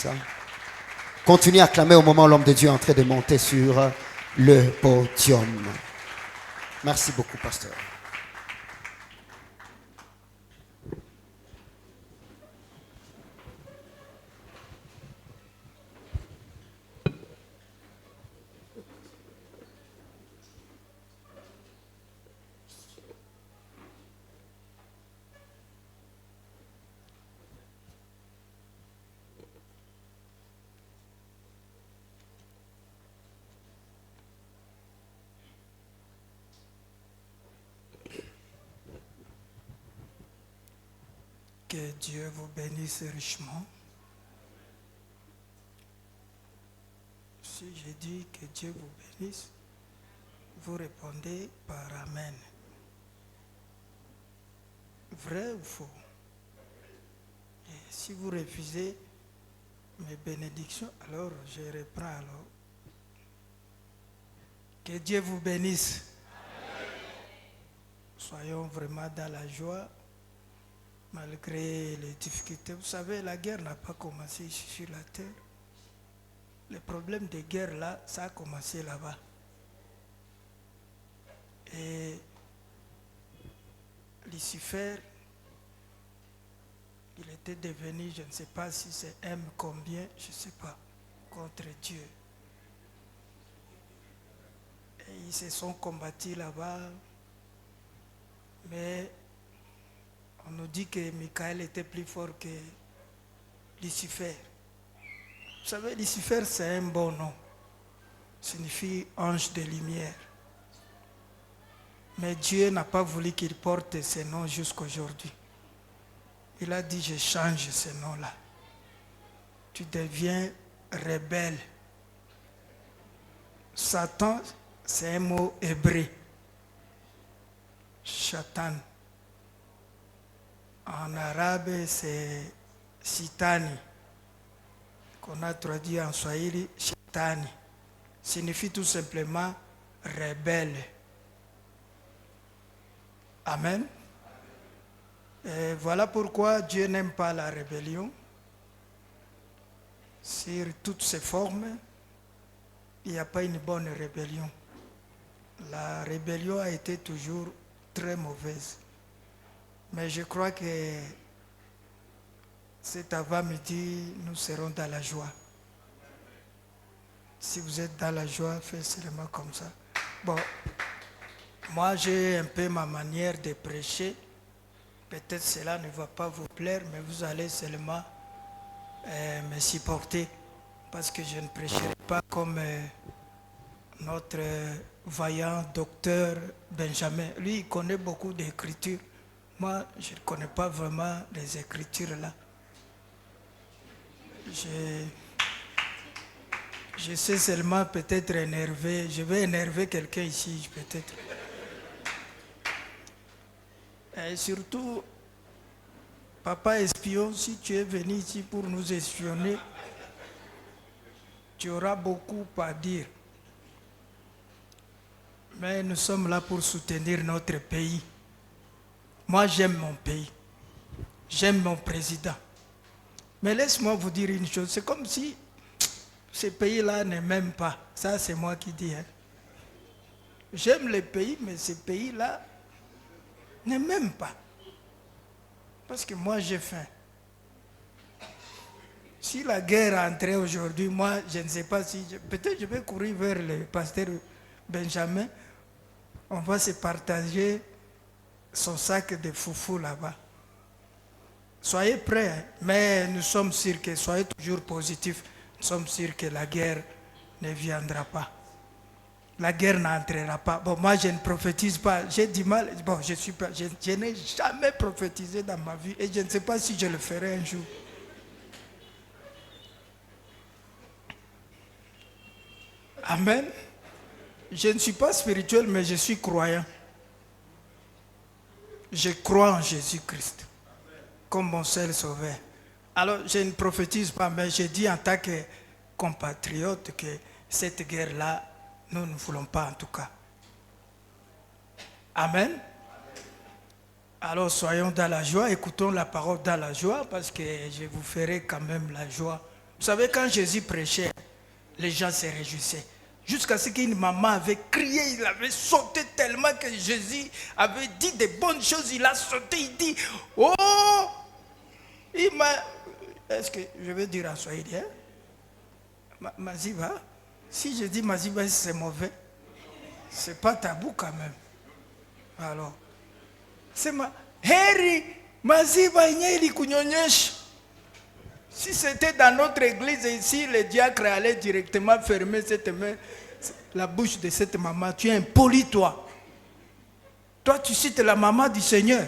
grâce. Continuez à acclamer au moment où l'homme de Dieu est en train de monter sur le podium. Merci beaucoup, pasteur. Que Dieu vous bénisse richement. Si j'ai dit que Dieu vous bénisse, vous répondez par Amen. Vrai ou faux? Et si vous refusez mes bénédictions, alors je reprends alors. Que Dieu vous bénisse. Soyons vraiment dans la joie. Malgré les difficultés, vous savez, la guerre n'a pas commencé ici sur la terre. Le problème de guerre là, ça a commencé là-bas. Et Lucifer, il était devenu, je ne sais pas si c'est M combien, je ne sais pas, contre Dieu. Et ils se sont combattus là-bas, mais on nous dit que Michael était plus fort que Lucifer. Vous savez, Lucifer, c'est un bon nom. Signifie ange de lumière. Mais Dieu n'a pas voulu qu'il porte ce nom jusqu'à aujourd'hui. Il a dit, je change ce nom-là. Tu deviens rebelle. Satan, c'est un mot hébreu. Shatan. En arabe, c'est Sitani, qu'on a traduit en swahili, Shetani. Signifie tout simplement rebelle. Amen. Et voilà pourquoi Dieu n'aime pas la rébellion. Sur toutes ses formes, il n'y a pas une bonne rébellion. La rébellion a été toujours très mauvaise. Mais je crois que cet avant-midi, nous serons dans la joie. Si vous êtes dans la joie, faites seulement comme ça. Bon, moi j'ai un peu ma manière de prêcher. Peut-être cela ne va pas vous plaire, mais vous allez seulement me supporter. Parce que je ne prêcherai pas comme notre vaillant docteur Benjamin. Lui, il connaît beaucoup d'écritures. Moi, je ne connais pas vraiment les écritures là. Je sais seulement peut-être énerver. Je vais énerver quelqu'un ici, peut-être. Et surtout, papa espion, si tu es venu ici pour nous espionner, tu auras beaucoup à dire. Mais nous sommes là pour soutenir notre pays. Moi, j'aime mon pays. J'aime mon président. Mais laisse-moi vous dire une chose. C'est comme si ce pays-là ne m'aime pas. Ça, c'est moi qui dis. Hein. J'aime le pays, mais ce pays-là ne m'aime pas. Parce que moi, j'ai faim. Si la guerre entrait aujourd'hui, moi, je ne sais pas si... Peut-être je vais courir vers le pasteur Benjamin. On va se partager son sac de foufou là-bas. Soyez prêts, hein? Mais nous sommes sûrs que, soyez toujours positifs, nous sommes sûrs que la guerre ne viendra pas. La guerre n'entrera pas. Bon, moi je ne prophétise pas, j'ai du mal, bon, je n'ai jamais prophétisé dans ma vie et je ne sais pas si je le ferai un jour. Amen. Je ne suis pas spirituel, mais je suis croyant. Je crois en Jésus-Christ comme mon seul sauveur. Alors, je ne prophétise pas, mais je dis en tant que compatriote que cette guerre-là, nous ne voulons pas en tout cas. Amen. Alors, soyons dans la joie, écoutons la parole dans la joie, parce que je vous ferai quand même la joie Vous savez, quand Jésus prêchait, les gens se réjouissaient. Jusqu'à ce qu'une maman avait crié, il avait sauté tellement que Jésus avait dit des bonnes choses. Il a sauté, il dit, oh, il m'a... Est-ce que je vais dire en Swahili, hein? Maziba, si je dis Maziba, c'est mauvais. C'est pas tabou quand même. Alors, c'est ma... Heri, Maziba, inyeli kunyonyesha. Si c'était dans notre église ici, le diacre allait directement fermer la bouche de cette maman. Tu es impoli, toi. Toi, tu cites la maman du Seigneur.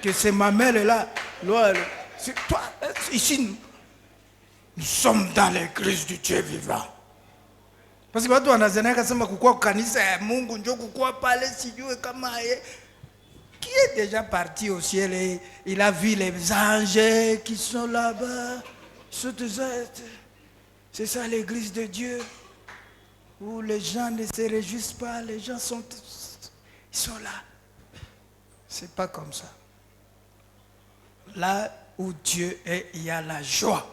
Que c'est ma mère là. Toi, ici, nous sommes dans l'église du Dieu vivant. Parce que watu wanazania kasema kukua kanisa ya Mungu njo kukua pale sijue kama qui est déjà parti au ciel et il a vu les anges qui sont là-bas. C'est ça l'église de Dieu où les gens ne se réjouissent pas, les gens sont là. C'est pas comme ça. Là où Dieu est, il y a la joie.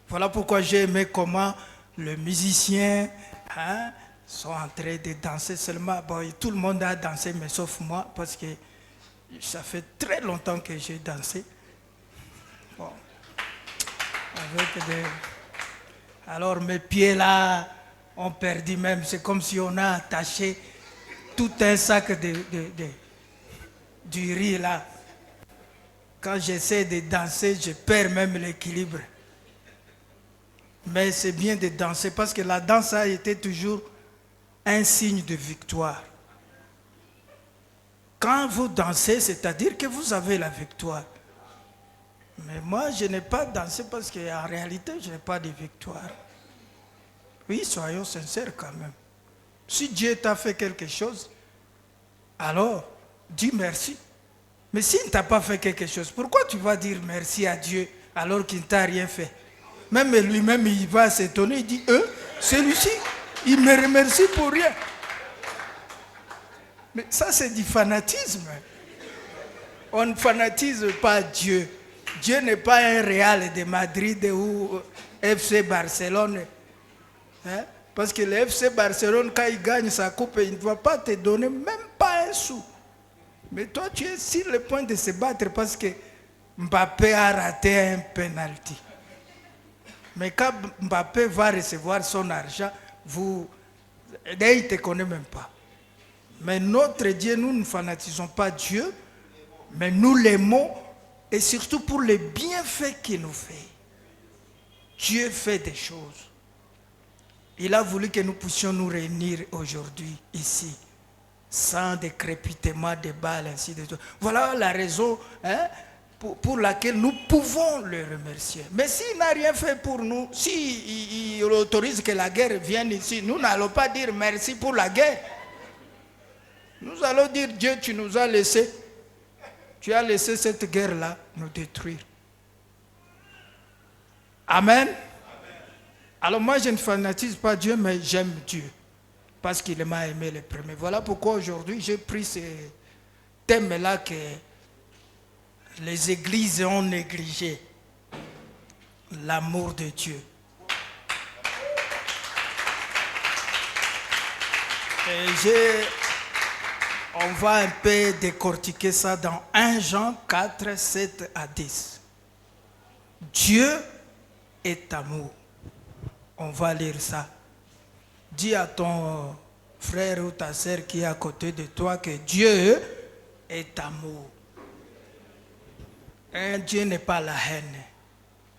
Voilà pourquoi j'ai aimé comment les musiciens sont en train de danser seulement. Bon, tout le monde a dansé, mais sauf moi, parce que ça fait très longtemps que j'ai dansé. Bon. Alors mes pieds là ont perdu même. C'est comme si on a attaché tout un sac du riz là. Quand j'essaie de danser, je perds même l'équilibre. Mais c'est bien de danser parce que la danse a été toujours un signe de victoire. Quand vous dansez, c'est-à-dire que vous avez la victoire. Mais moi, je n'ai pas dansé parce qu'en réalité, je n'ai pas de victoire. Oui, soyons sincères quand même. Si Dieu t'a fait quelque chose, alors dis merci. Mais s'il ne t'a pas fait quelque chose, pourquoi tu vas dire merci à Dieu alors qu'il ne t'a rien fait? Même lui-même, il va s'étonner, il dit, celui-ci, il me remercie pour rien. Mais ça, c'est du fanatisme. On ne fanatise pas Dieu. Dieu n'est pas un Real de Madrid ou FC Barcelone. Hein? Parce que le FC Barcelone, quand il gagne sa coupe, il ne va pas te donner même pas un sou. Mais toi, tu es sur le point de se battre parce que Mbappé a raté un penalty. Mais quand Mbappé va recevoir son argent, il ne te connaît même pas. Mais notre Dieu, nous ne fanatisons pas Dieu, mais nous l'aimons et surtout pour les bienfaits qu'il nous fait. Dieu fait des choses. Il a voulu que nous puissions nous réunir aujourd'hui, ici, sans des crépitements, des balles, ainsi de suite. Voilà la raison pour laquelle nous pouvons le remercier. Mais s'il n'a rien fait pour nous, s'il autorise que la guerre vienne ici, nous n'allons pas dire merci pour la guerre. Nous allons dire, Dieu, tu nous as laissé. Tu as laissé cette guerre-là nous détruire. Amen. Alors moi, je ne fanatise pas Dieu, mais j'aime Dieu. Parce qu'il m'a aimé le premier. Voilà pourquoi aujourd'hui, j'ai pris ce thème-là que les églises ont négligé. L'amour de Dieu. Et on va un peu décortiquer ça dans 1 Jean 4, 7 à 10. Dieu est amour. On va lire ça. Dis à ton frère ou ta sœur qui est à côté de toi que Dieu est amour. Et Dieu n'est pas la haine.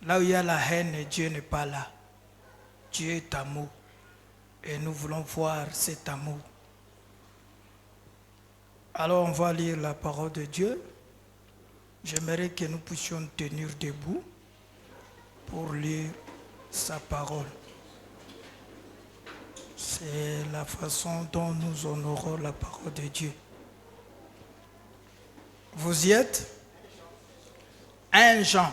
Là où il y a la haine, Dieu n'est pas là. Dieu est amour. Et nous voulons voir cet amour. Alors on va lire la parole de Dieu. J'aimerais que nous puissions tenir debout pour lire sa parole. C'est la façon dont nous honorons la parole de Dieu. Vous y êtes? 1 Jean.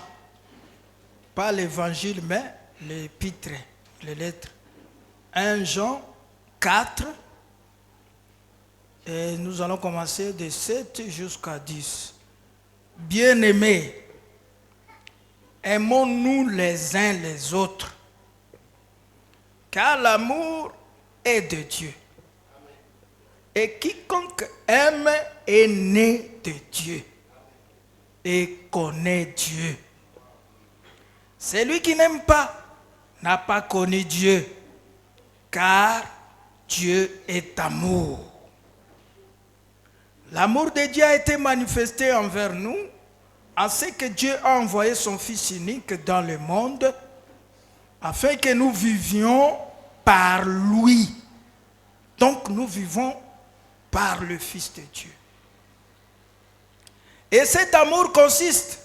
Pas l'évangile, mais l'épître, les lettres. 1 Jean 4. Et nous allons commencer de 7 jusqu'à 10. Bien-aimés, aimons-nous les uns les autres, car l'amour est de Dieu. Et quiconque aime est né de Dieu et connaît Dieu. Celui qui n'aime pas n'a pas connu Dieu, car Dieu est amour. L'amour de Dieu a été manifesté envers nous, en ce que Dieu a envoyé son Fils unique dans le monde, afin que nous vivions par lui. Donc nous vivons par le Fils de Dieu. Et cet amour consiste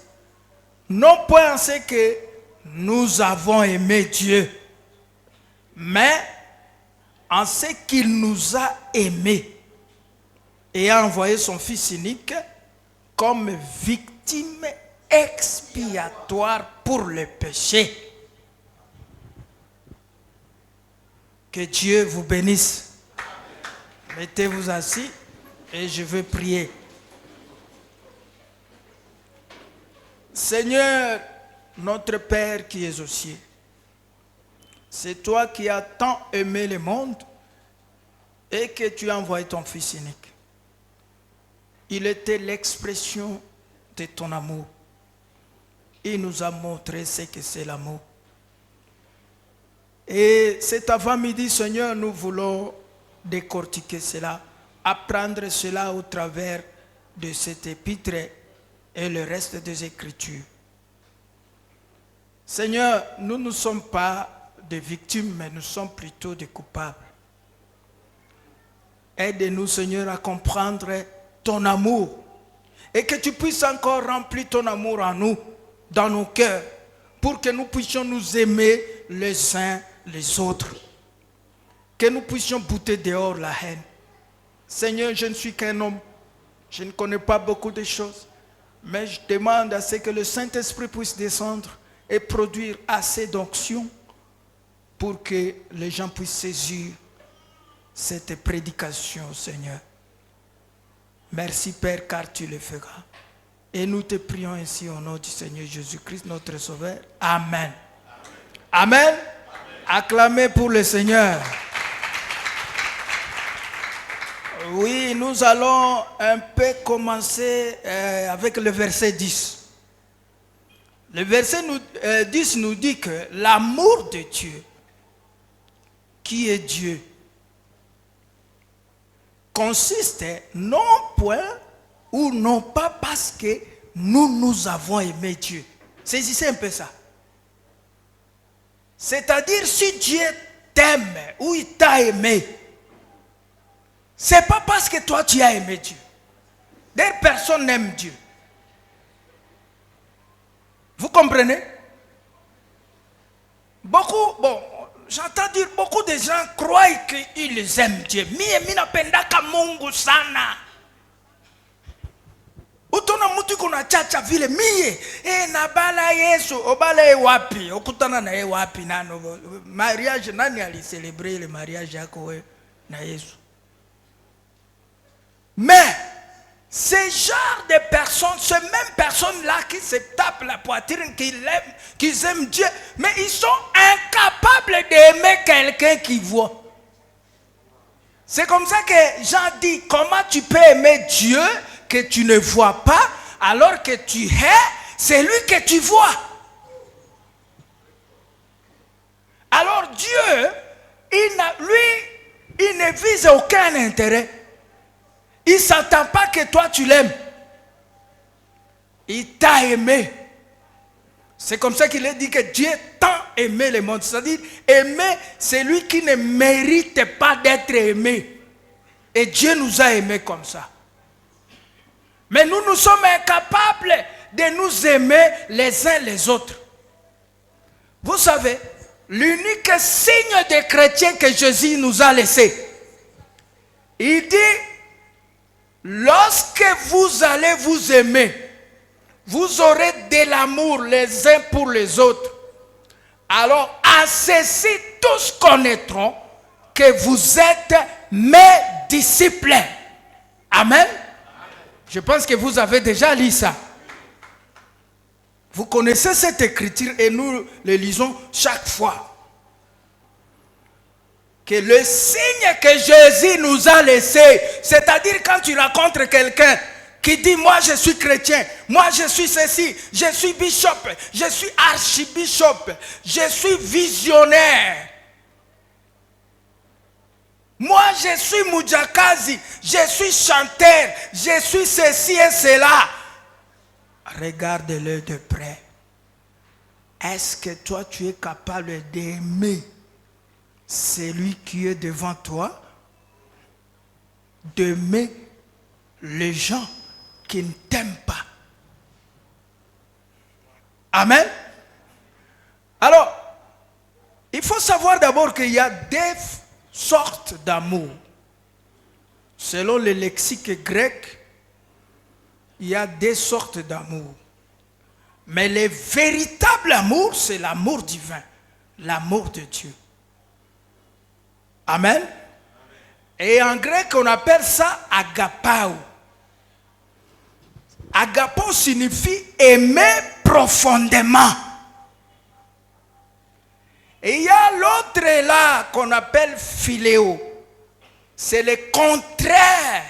non point en ce que nous avons aimé Dieu, mais en ce qu'il nous a aimés et a envoyé son Fils unique comme victime expiatoire pour le péché. Que Dieu vous bénisse. Mettez-vous assis et je veux prier. Seigneur, notre Père qui es aux cieux, c'est toi qui as tant aimé le monde et que tu as envoyé ton Fils unique. Il était l'expression de ton amour. Il nous a montré ce que c'est l'amour. Et cet avant-midi, Seigneur, nous voulons décortiquer cela, apprendre cela au travers de cet épître et le reste des Écritures. Seigneur, nous ne sommes pas des victimes, mais nous sommes plutôt des coupables. Aide-nous, Seigneur, à comprendre ton amour et que tu puisses encore remplir ton amour en nous, dans nos cœurs, pour que nous puissions nous aimer les uns les autres, que nous puissions bouter dehors la haine. Seigneur, je ne suis qu'un homme, je ne connais pas beaucoup de choses, mais je demande à ce que le Saint-Esprit puisse descendre et produire assez d'onction pour que les gens puissent saisir cette prédication, Seigneur. Merci Père, car tu le feras. Et nous te prions ainsi au nom du Seigneur Jésus-Christ, notre Sauveur. Amen. Amen. Amen. Acclamez pour le Seigneur. Oui, nous allons un peu commencer avec le verset 10. Le verset 10 nous dit que l'amour de Dieu, qui est Dieu, consiste non point ou non pas parce que nous avons aimé Dieu. Saisissez un peu ça. C'est-à-dire, si Dieu t'aime ou il t'a aimé, c'est pas parce que toi tu as aimé Dieu. D'ailleurs, personne n'aime Dieu. Vous comprenez? J'entends dire beaucoup de gens croient qu'ils aiment Dieu. Mie minapendaka Mungu sana. Utona mutu kuna chacha vile mie nabala Yesu obala wapi okutana na wapi nano mariage nani ali célébrer le mariage yako na Yesu. Mais ce genre de personnes, ces mêmes personnes-là qui se tapent la poitrine, qui aiment Dieu, mais ils sont incapables d'aimer quelqu'un qui voit. C'est comme ça que Jean dit, comment tu peux aimer Dieu que tu ne vois pas, alors que tu hais celui que tu vois. Alors Dieu, il ne vise aucun intérêt. Il ne s'attend pas que toi tu l'aimes. Il t'a aimé. C'est comme ça qu'il a dit que Dieu tant aimé le monde. C'est-à-dire, aimer celui qui ne mérite pas d'être aimé. Et Dieu nous a aimés comme ça. Mais nous sommes incapables de nous aimer les uns les autres. Vous savez, l'unique signe de chrétien que Jésus nous a laissé, il dit, lorsque vous allez vous aimer, vous aurez de l'amour les uns pour les autres. Alors, à ceci, tous connaîtront que vous êtes mes disciples. Amen. Je pense que vous avez déjà lu ça. Vous connaissez cette écriture et nous le lisons chaque fois. Que le signe que Jésus nous a laissé, c'est-à-dire quand tu rencontres quelqu'un qui dit moi je suis chrétien, moi je suis ceci, je suis bishop, je suis archibishop, je suis visionnaire, moi je suis Moudjakazi, je suis chanteur, je suis ceci et cela. Regarde-le de près. Est-ce que toi tu es capable d'aimer celui qui est devant toi, d'aimer les gens qui ne t'aiment pas? Amen. Alors, il faut savoir d'abord qu'il y a des sortes d'amour. Selon le lexique grec, il y a des sortes d'amour. Mais le véritable amour, c'est l'amour divin, l'amour de Dieu. Amen. Et en grec, on appelle ça agapao. Agapao signifie aimer profondément. Et il y a l'autre là qu'on appelle philéo. C'est le contraire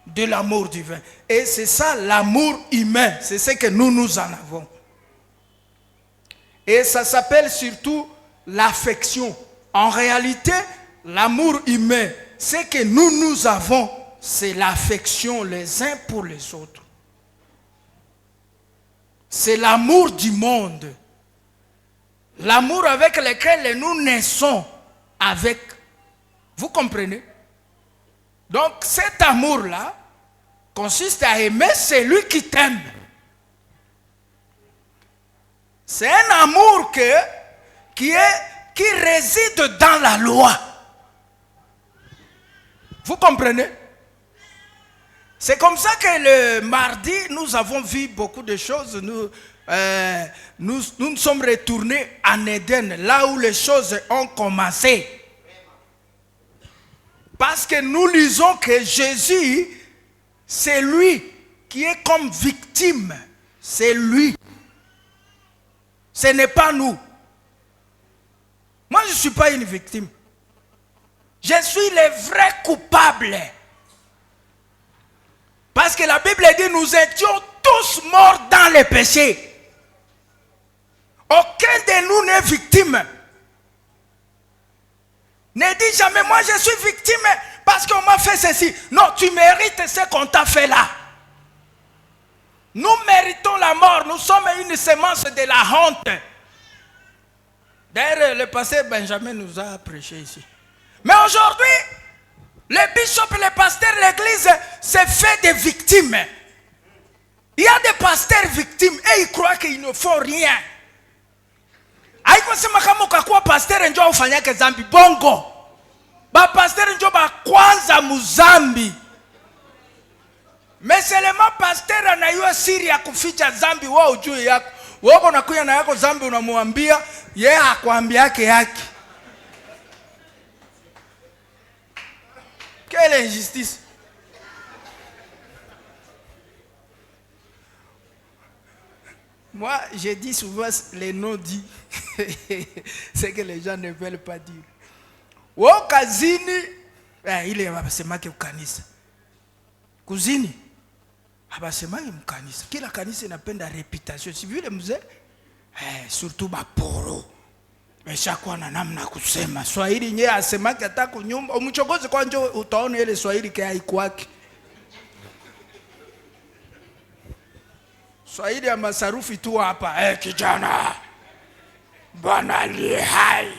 de l'amour divin. Et c'est ça l'amour humain. C'est ce que nous en avons. Et ça s'appelle surtout l'affection. En réalité, l'amour humain, ce que nous avons, c'est l'affection les uns pour les autres. C'est l'amour du monde. L'amour avec lequel nous naissons avec. Vous comprenez? Donc cet amour-là consiste à aimer celui qui t'aime. C'est un amour qui réside dans la loi. Vous comprenez? C'est comme ça que le mardi, nous avons vu beaucoup de choses. Nous nous sommes retournés en Éden, là où les choses ont commencé. Parce que nous lisons que Jésus, c'est lui qui est comme victime. C'est lui. Ce n'est pas nous. Moi, je ne suis pas une victime. Je suis le vrai coupable. Parce que la Bible dit nous étions tous morts dans les péchés. Aucun de nous n'est victime. Ne dis jamais, moi je suis victime parce qu'on m'a fait ceci. Non, tu mérites ce qu'on t'a fait là. Nous méritons la mort. Nous sommes une semence de la honte. D'ailleurs, le pasteur Benjamin nous a prêché ici. Mais aujourd'hui, les bishops, les pasteurs, l'église s'est fait des victimes. Il y a des pasteurs victimes et ils croient qu'ils ne font rien. Aiko sema kama ukakuwa pasteur njoo ufanyake zambi bongo. Ba pasteur njoo ba kwanza muzambi. Mais seulement pasteur anayua siri ya kuficha zambi wao juu yako. Wewe unakuja na yako zambi unamwambia, yeye hakwambia yake. Quelle injustice. Moi, je dis souvent les non-dits. C'est que les gens ne veulent pas dire. Wo kazini, ile abasemake ukanisa. Kuzini, abasemake mkanisa. Kila kanisa inapenda reputation. Si vile mzee? Surtout baporo. Meshakuwa na namna kusema. Swahili nye asemake hata kunyumba. Umchogozi kwa njo utaona ile Swahili kia haikuwaki. Swahili ya masarufi tu hapa. Kijana. Bwana aliye hai.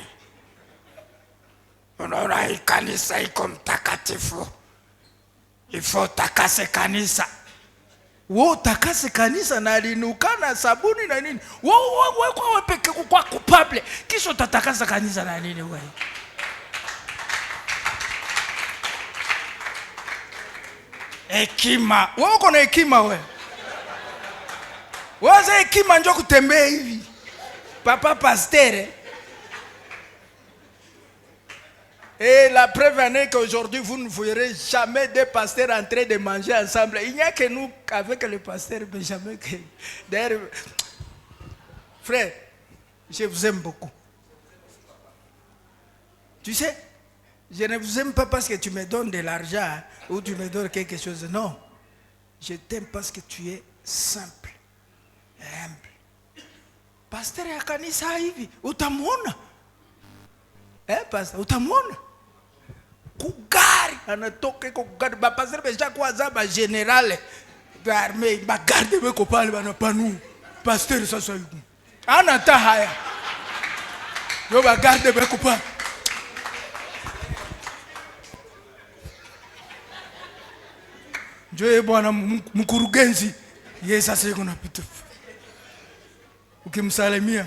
Unaona hii kanisa iko mtakatifu. Ifo takase kanisa. Wewe utakase kanisa na linukana sabuni na nini? Wewe kwa peke kwa kupable. Kisha utatakasa kanisa na nini wewe? Hekima. Wewe uko na hekima wewe. Wewe hekima njoo kutembea hivi. Papa pasteur. Et la preuve en est qu'aujourd'hui, vous ne verrez jamais deux pasteurs en train de manger ensemble. Il n'y a que nous, avec le pasteur Benjamin. D'ailleurs, Frère, je vous aime beaucoup. Tu sais, je ne vous aime pas parce que tu me donnes de l'argent hein, ou tu me donnes quelque chose. Non. Je t'aime parce que tu es simple et humble. Pasteur ya kanisa hivi, utamwona. Pastor, utamwona. Kugari, anatoka kugari. Ba pasteur besha kwa zaba general d'armée, ba garde weko pale bana panu. Pasteur sasa hivi. Ana ta haya. Yo ba garde weko pale. Joe bwana mkurugenzi yeye sasa yuko napita. Ukimsalimia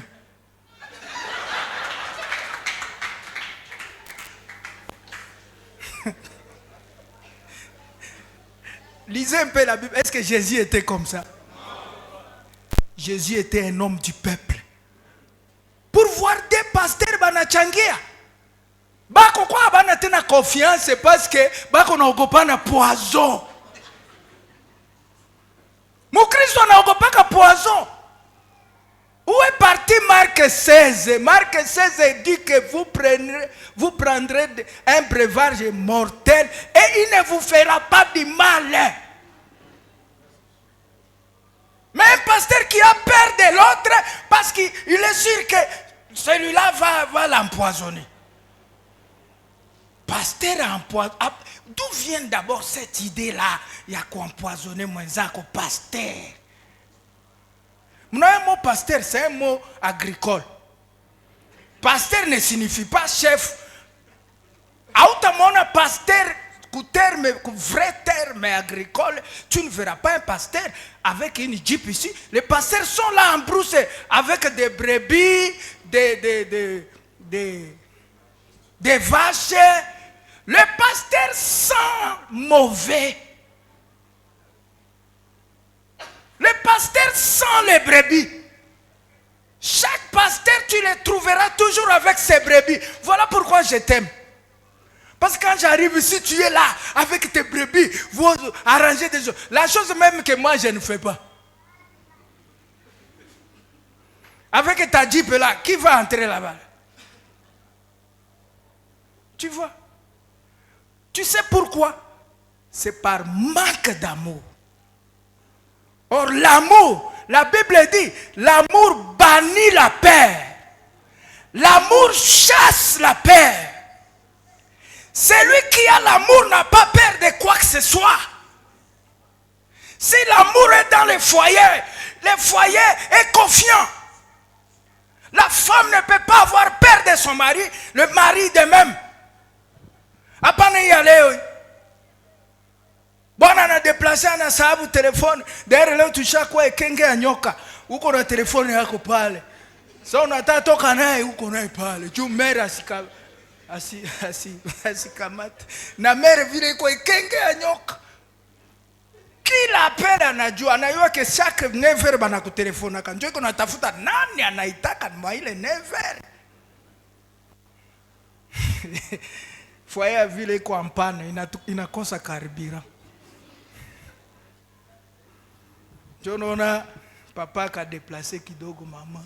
lisez un peu la Bible. Est-ce que Jésus était comme ça? Jésus était un homme du peuple. Pour voir des pasteurs banachangia. Bako kwa bana tena confiance parce que bako naogopa na poison. Mon Christ anaogopaka poison. Où est parti Marc 16? Marc 16 dit que vous prendrez un breuvage mortel et il ne vous fera pas du mal. Mais un pasteur qui a peur de l'autre parce qu'il est sûr que celui-là va l'empoisonner. Pasteur empoisonné. D'où vient d'abord cette idée-là? Il y a quoi empoisonner moins qu'au pasteur? Un mot pasteur, c'est un mot agricole. Pasteur ne signifie pas chef. Autamona pasteur, vrai terme agricole, tu ne verras pas un pasteur avec une jeep ici. Les pasteurs sont là en brousse avec des brebis, des vaches. Le pasteur sent mauvais. Le pasteur sent les brebis. Chaque pasteur, tu le trouveras toujours avec ses brebis. Voilà pourquoi je t'aime. Parce que quand j'arrive ici, tu es là avec tes brebis. Vous arrangez des choses. La chose même que moi, je ne fais pas. Avec ta jeep là, qui va entrer là-bas? Tu vois? Tu sais pourquoi? C'est par manque d'amour. Or l'amour, la Bible dit, l'amour bannit la peur. L'amour chasse la peur. Celui qui a l'amour n'a pas peur de quoi que ce soit. Si l'amour est dans le foyer est confiant. La femme ne peut pas avoir peur de son mari, le mari de même. Apane yale bwana na déplacer na sababu telefone derrière leo tushakuwa ekenge ya nyoka uko na telefone yako pale sasa unataka toka naye uko naye pale juu mere asikamata na mere vile iko ekenge ya nyoka kila pera anajua ke chaque 9h bana ku telefone kanjo iko natafuta nani anaitaka mwa ile 9h. Foyer vile iko ampane inakosa karibira. Jonona papa ka déplacer kidogo mama.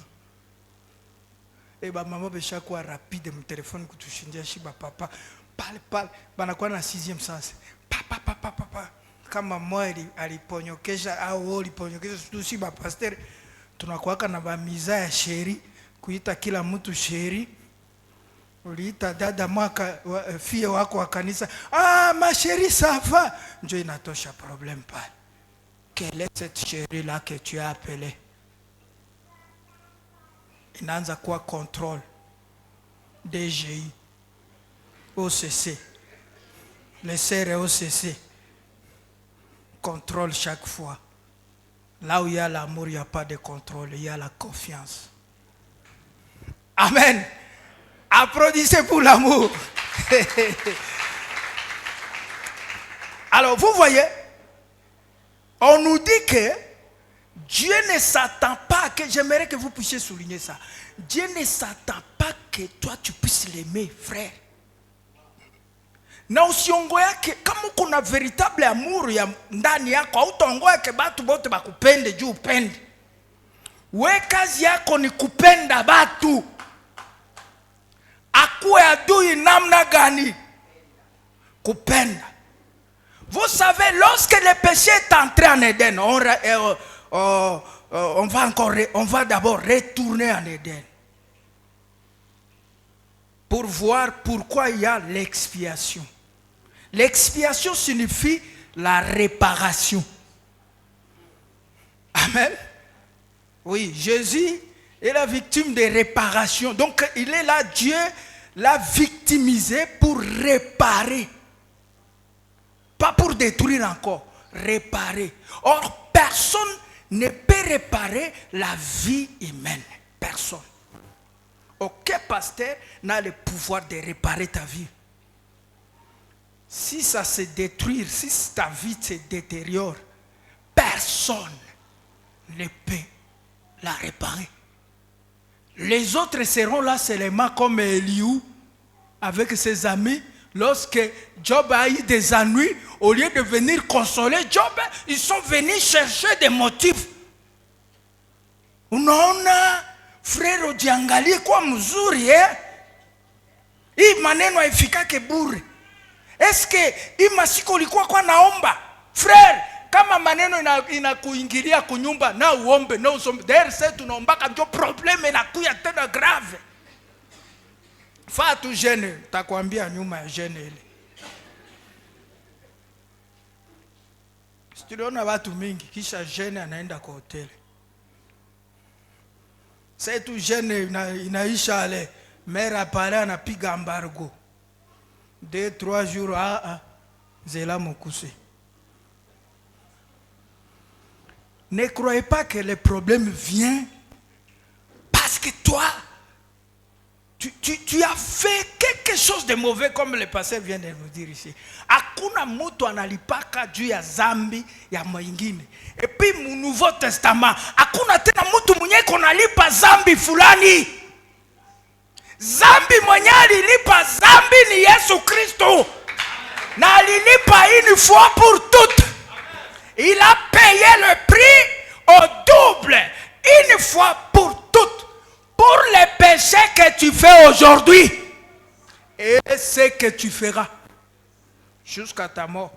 Ba mama besha kwa rapide mu telefone kutushindia shiba papa. Pale banakuwa na 6e sens. Papa kama mwali aliponyokesha au aliponyokesha shiba pasteur tunakuwaka na ba miza ya sheri kuita kila mtu sheri. Uliita dada mwaka fie wako wa kanisa. Ma chérie ça va. Njo inatosha problème pale. Quelle est cette chérie là que tu as appelée? Inaanza kuwa contrôle. DGI. OCC. Les sœurs OCC. Contrôle chaque fois. Là où il y a l'amour, il n'y a pas de contrôle. Il y a la confiance. Amen. Applaudissez pour l'amour. Alors, vous voyez, on nous dit que Dieu ne s'attend pas, que j'aimerais que vous puissiez souligner ça. Dieu ne s'attend pas que toi tu puisses l'aimer, frère. Na usiongoya ke kama kuna véritable amour ya ndani yako, hautongoya ke batu bote bakupende juu upende. We kazi yako ni kupenda batu. Akuwe adui namna gani? Kupenda. Vous savez, lorsque le péché est entré en Éden, on va d'abord retourner en Éden pour voir pourquoi il y a l'expiation. L'expiation signifie la réparation. Amen. Oui, Jésus est la victime de réparation. Donc il est là, Dieu l'a victimisé pour réparer. Pas pour détruire encore, réparer. Or, personne ne peut réparer la vie humaine. Personne. Aucun pasteur n'a le pouvoir de réparer ta vie. Si ça se détruit, si ta vie se détériore, personne ne peut la réparer. Les autres seront là seulement comme Eliou avec ses amis. Lorsque Job a eu des ennuis, au lieu de venir consoler Job, ils sont venus chercher des motifs. Unaona frère ujiangalie kwa mzuri hii maneno haifikake bure. Eske hii masiku ulikuwa kwa naomba frère, kama maneno inakuingilia kunyumba na uombe na usombe. D'ailleurs c'est tunaombaka ndio problème inakuya tena grave. Faa tu jeune, takwambia nyuma ya jeune ile. Tuliona watu mingi kisha jeune anaenda kwa hoteli. C'est tu jeune inaisha ale mera pale anapiga embargo. 2-3 jours zela mokuse. Ne croyez pas que le problème vient parce que toi tu as fait quelque chose de mauvais, comme le pasteur vient de nous dire ici. Hakuna mtu analipaka juu ya zambi ya mwingine. Et puis mu Nouveau Testament, hakuna tena mtu mwenye konalipa zambi fulani. Zambi mwenye alilipa zambi ni Yesu Kristo. Na alilipa une fois pour toutes. Il a payé le prix au double, une fois pour toutes. Pour les péchés que tu fais aujourd'hui et ce que tu feras jusqu'à ta mort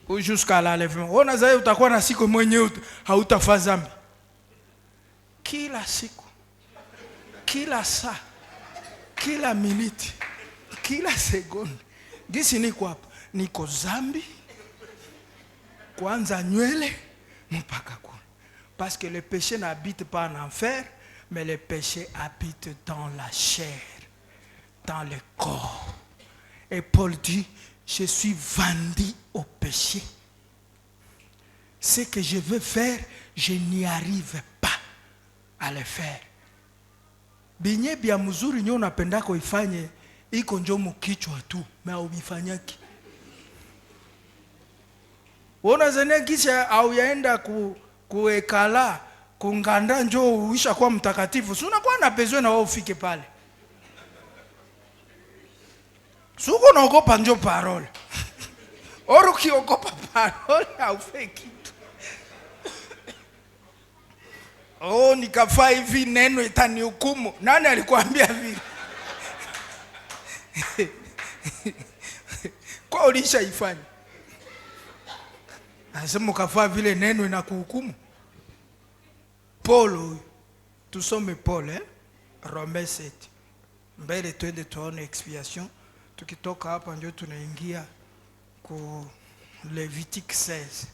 ou jusqu'à l'enlèvement. On a dit utakuwa na siku mwenye hautafanya dhambi. Kila siku, kila saa, kila minute, kila seconde. Gisi niko hapa, niko zambi kwanza nywele mpaka kuna. Parce que le péché n'habite pas en enfer, mais le péché habite dans la chair, dans le corps. Et Paul dit, je suis vendu au péché. Ce que je veux faire, je n'y arrive pas à le faire. Binye bia mzuri nyo napenda kuifanye, iko njo mukichwa tu, mais ubifanyaki. Unazania kisha au yaenda kuekala kunganda njo uisha kwa mtakatifu. Si unakuwa na besoin na wewe ufike pale. Suko naogopa njo parole. Oro ukiogopa parole haufai kitu. Oh, nikafaa hivi neno itanihukumu. Nani alikwambia vile? Kwa ulisha ifanya. Nasema ukafaa vile neno inakuhukumu. Paul, tusome Paul, Romains 7. Mbele twende tuone expiation. Tukitoka hapa ndio tunaingia ku Levitique 16.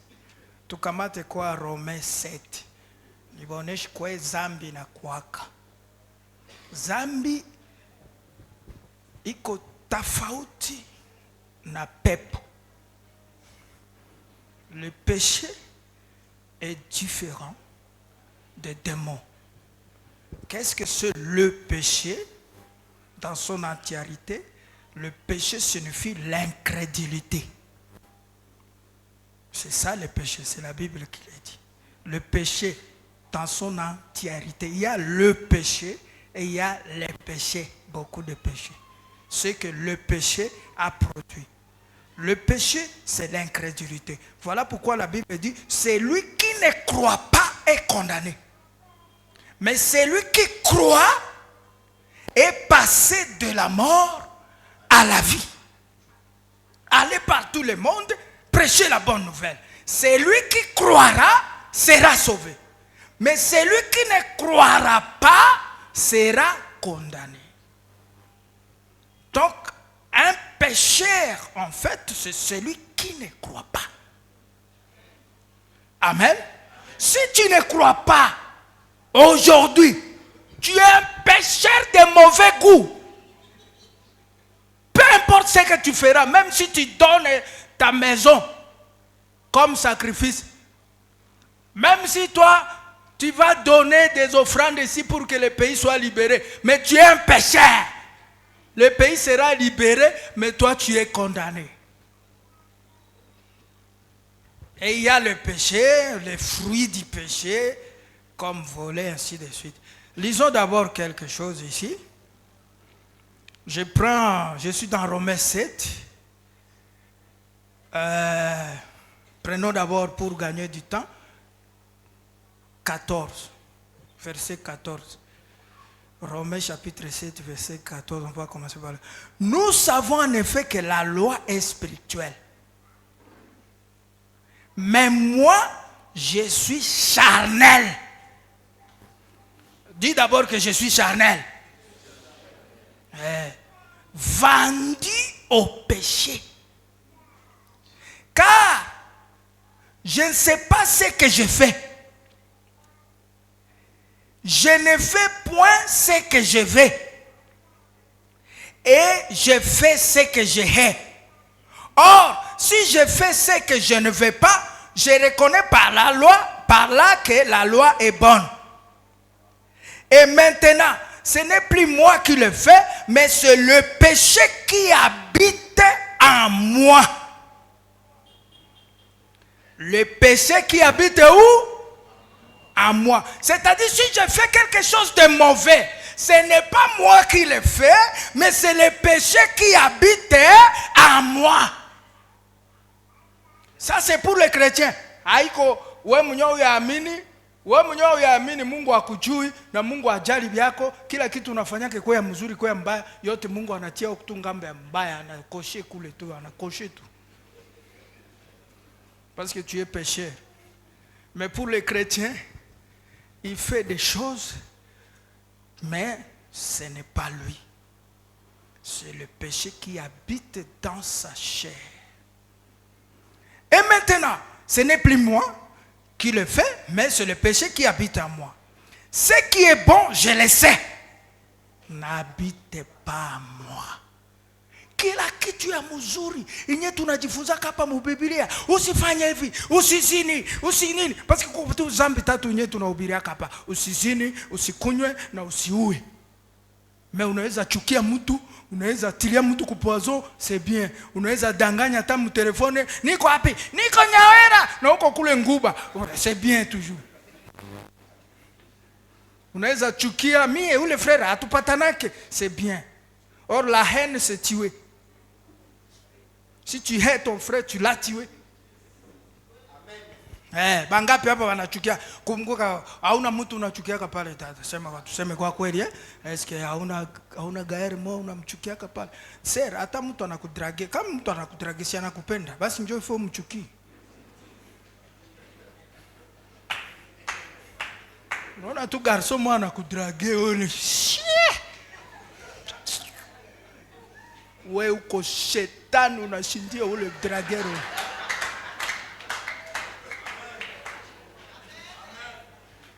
Tukamate kwa Romains 7. Niboneshe kwa zambi na kwaka. Zambi iko tofauti na pepo. Le péché est différent des démons. Qu'est-ce que c'est le péché dans son entièreté? Le péché signifie l'incrédulité. C'est ça le péché, c'est la Bible qui le dit. Le péché dans son entièreté. Il y a le péché et il y a les péchés, beaucoup de péchés. Ce que le péché a produit. Le péché, c'est l'incrédulité. Voilà pourquoi la Bible dit, c'est lui qui ne croit pas est condamné. Mais celui qui croit est passé de la mort à la vie. Allez par tout le monde, prêchez la bonne nouvelle. Celui qui croira sera sauvé. Mais celui qui ne croira pas sera condamné. Donc, un pécheur, en fait, c'est celui qui ne croit pas. Amen. Si tu ne crois pas, aujourd'hui, tu es un pécheur de mauvais goût. Peu importe ce que tu feras, même si tu donnes ta maison comme sacrifice, même si toi, tu vas donner des offrandes ici pour que le pays soit libéré, mais tu es un pécheur. Le pays sera libéré, mais toi, tu es condamné. Et il y a le péché, les fruits du péché, comme voler, ainsi de suite. Lisons d'abord quelque chose ici. Je suis dans Romains 7. Prenons d'abord pour gagner du temps. 14, verset 14. Romains chapitre 7, verset 14. On va commencer par là. Nous savons en effet que la loi est spirituelle. Mais moi, je suis charnel. Dis d'abord que je suis charnel. Vendu au péché. Car je ne sais pas ce que je fais. Je ne fais point ce que je veux. Et je fais ce que je hais. Or, si je fais ce que je ne veux pas, je reconnais par la loi, par là que la loi est bonne. Et maintenant, ce n'est plus moi qui le fais, mais c'est le péché qui habite en moi. Le péché qui habite où? En moi. C'est-à-dire, si je fais quelque chose de mauvais, ce n'est pas moi qui le fais, mais c'est le péché qui habite en moi. Ça, c'est pour les chrétiens. Haiko, we mwenyewe uyaamini, Mungu akujui na Mungu ajali byako, kila kitu unafanyake kwa ya mzuri kwa ya mbaya, yote Mungu anatia kutu ngambo ya mbaya, anakoshe kule tu, anakoshe tu. Parce que tu es pécheur. Mais pour les chrétiens, il fait des choses, mais ce n'est pas lui. C'est le péché qui habite dans sa chair. Et maintenant, ce n'est plus moi qui le fais, mais c'est le péché qui habite en moi. Ce qui est bon, je le sais. N'habite pas en moi. Kila kitu ya mzuri yenye tunajifunza hapa mu Biblia, usifanye hivi, usizini, usinini, parce que kwa zambi tatu yenye tunahubiria hapa, usizini, usikunywe na usiue. Mais unaweza chukia mtu, unaweza tilia mtu kupoazo, c'est bien. Unaweza danganya hata mu telefone, niko wapi? Niko Nyawera na uko kule Nguba. C'est bien toujours. Unaweza chukia mie ule frère atupatanake, c'est bien. Or la haine c'est tuer. Si tu hais ton frère, tu l'as tué. Bangapi hapa wanachukia. Kumbuka hauna mtu unachukiaka pale tata. Sema watu sema kwa kweli eske hauna gaeri mo unamchukiaka pale. Sir, hata mtu anakudrage. Kama mtu anakudrage si anakupenda, basi njoo ifo mchukie. Unaona tu garso mo anakudrage ole. We uko shetani unashindia ule dragero.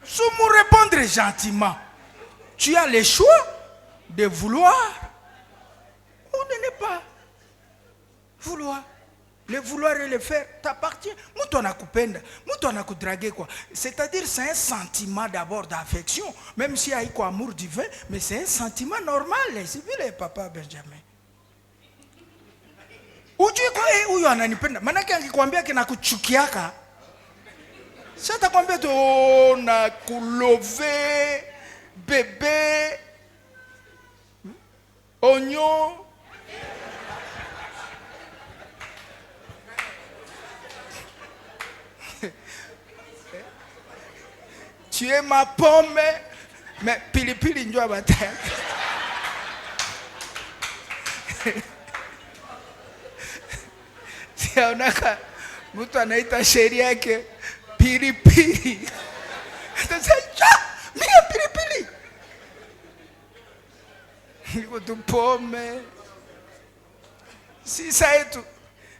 Si vous répondre gentiment, tu as le choix de vouloir ou de ne pas vouloir. Le vouloir et le faire t'appartient. Mtu anakupenda, mtu anakudrague quoi. C'est-à-dire c'est un sentiment d'abord d'affection, même si il y a amour divin, mais c'est un sentiment normal. C'est vu le papa Benjamin. Ujue kwa huyo ananipenda. Manake akikwambia kinakuchukiaka, sasa atakwambia tu na kulove bebe oignon tu es ma pomme, Mais pilipili ndio abataya. Siaonaka mtu anaita sheria yake pilipili. Atasema, mia pilipili. Niko tupome. Si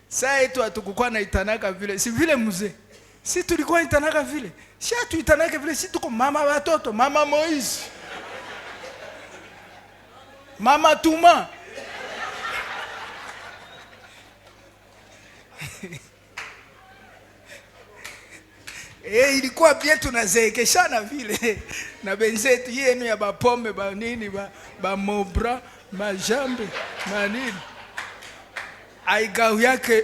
saa yetu hatukukuwa na itanaka vile. Si vile mzee. Si tulikuwa itanaka vile. Si hatu itanaka vile. Si tuko mama watoto. Mama Moise. Mama Tuma. Ilikuwa bien tunazeekeshana vile. Na benzetu yenu ya bapombe, ba nini, ba mobra, majambe, manini. Aigau yake.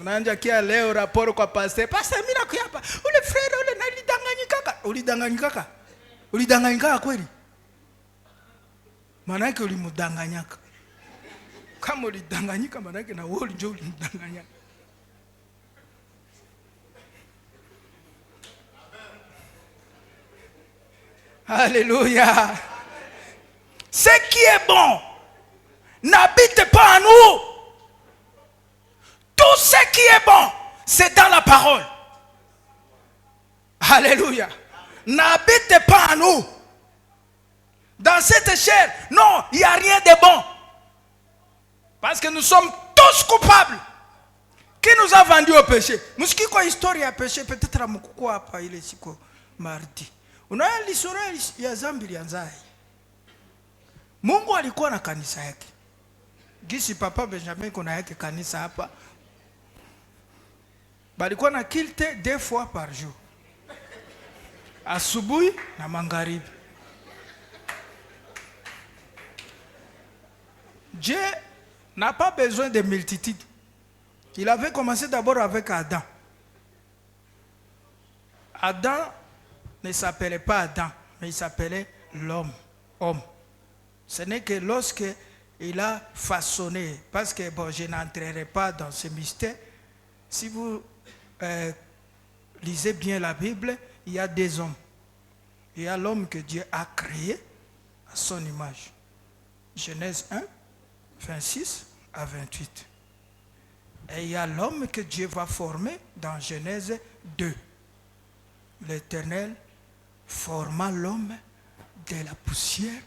Mnaanja kia leo raporo kwa pastor. Pastor mimi nakuyapa. Ule frere ule nalidanganyikaka. Ulidanganyikaka? Ulidanganyikaka kweli? Maana yake ulimudanganyaka. Kama ulidanganyika maana yake na wewe ndio ulimdanganya. Alléluia. Ce qui est bon n'habite pas en nous. Tout ce qui est bon, c'est dans la parole. Alléluia. N'habite pas en nous. Dans cette chair, non, il n'y a rien de bon. Parce que nous sommes tous coupables. Qui nous a vendu au péché? Muski kwa histoire ya péché peut-être amukukua hapa ile siku mardi. Unaona lisura ya zambi lianzai. Mungu alikuwa na kanisa yake. Gisi papa Benjamin kuna yake kanisa hapa. Balikuwa na kilte 2 fois par jour. Asubuhi na magharibi. Dieu n'a pas besoin de multitude. Il avait commencé d'abord avec Adam. Adam ne s'appelait pas Adam, mais il s'appelait l'homme, homme. Ce n'est que lorsque il a façonné, parce que bon, je n'entrerai pas dans ce mystère. Si vous lisez bien la Bible, il y a 2 hommes. Il y a l'homme que Dieu a créé à son image. Genèse 1, 26 à 28. Et il y a l'homme que Dieu va former dans Genèse 2. L'Éternel forma l'homme de la poussière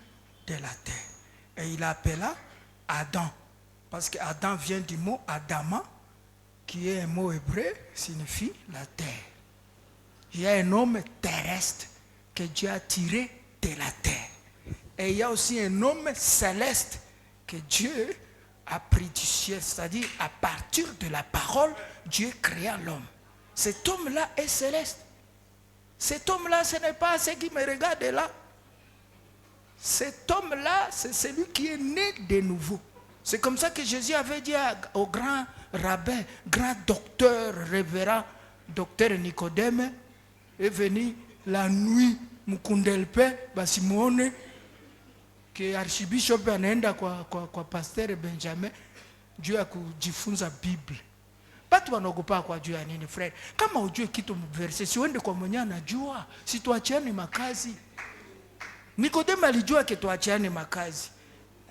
de la terre. Et il l'appela Adam. Parce que Adam vient du mot Adama, qui est un mot hébreu, signifie la terre. Il y a un homme terrestre que Dieu a tiré de la terre. Et il y a aussi un homme céleste que Dieu a pris du ciel. C'est-à-dire, à partir de la parole, Dieu créa l'homme. Cet homme-là est céleste. Cet homme-là, ce n'est pas ce qui me regarde là. Cet homme-là, c'est celui qui est né de nouveau. C'est comme ça que Jésus avait dit au grand rabbin, grand docteur, révérend, docteur Nicodème, est venu la nuit, Mukundelpe, Basimone, que archibishop anaenda kwa pasteur Benjamin, Dieu a kujifunza Bible. Batu wanaogopa kwa juu ya nini, frère? Kama ujue kitu mverse, si uende kwa mwenye anajua, si tuachiane makazi. Nikodema alijua ke tuachiane makazi.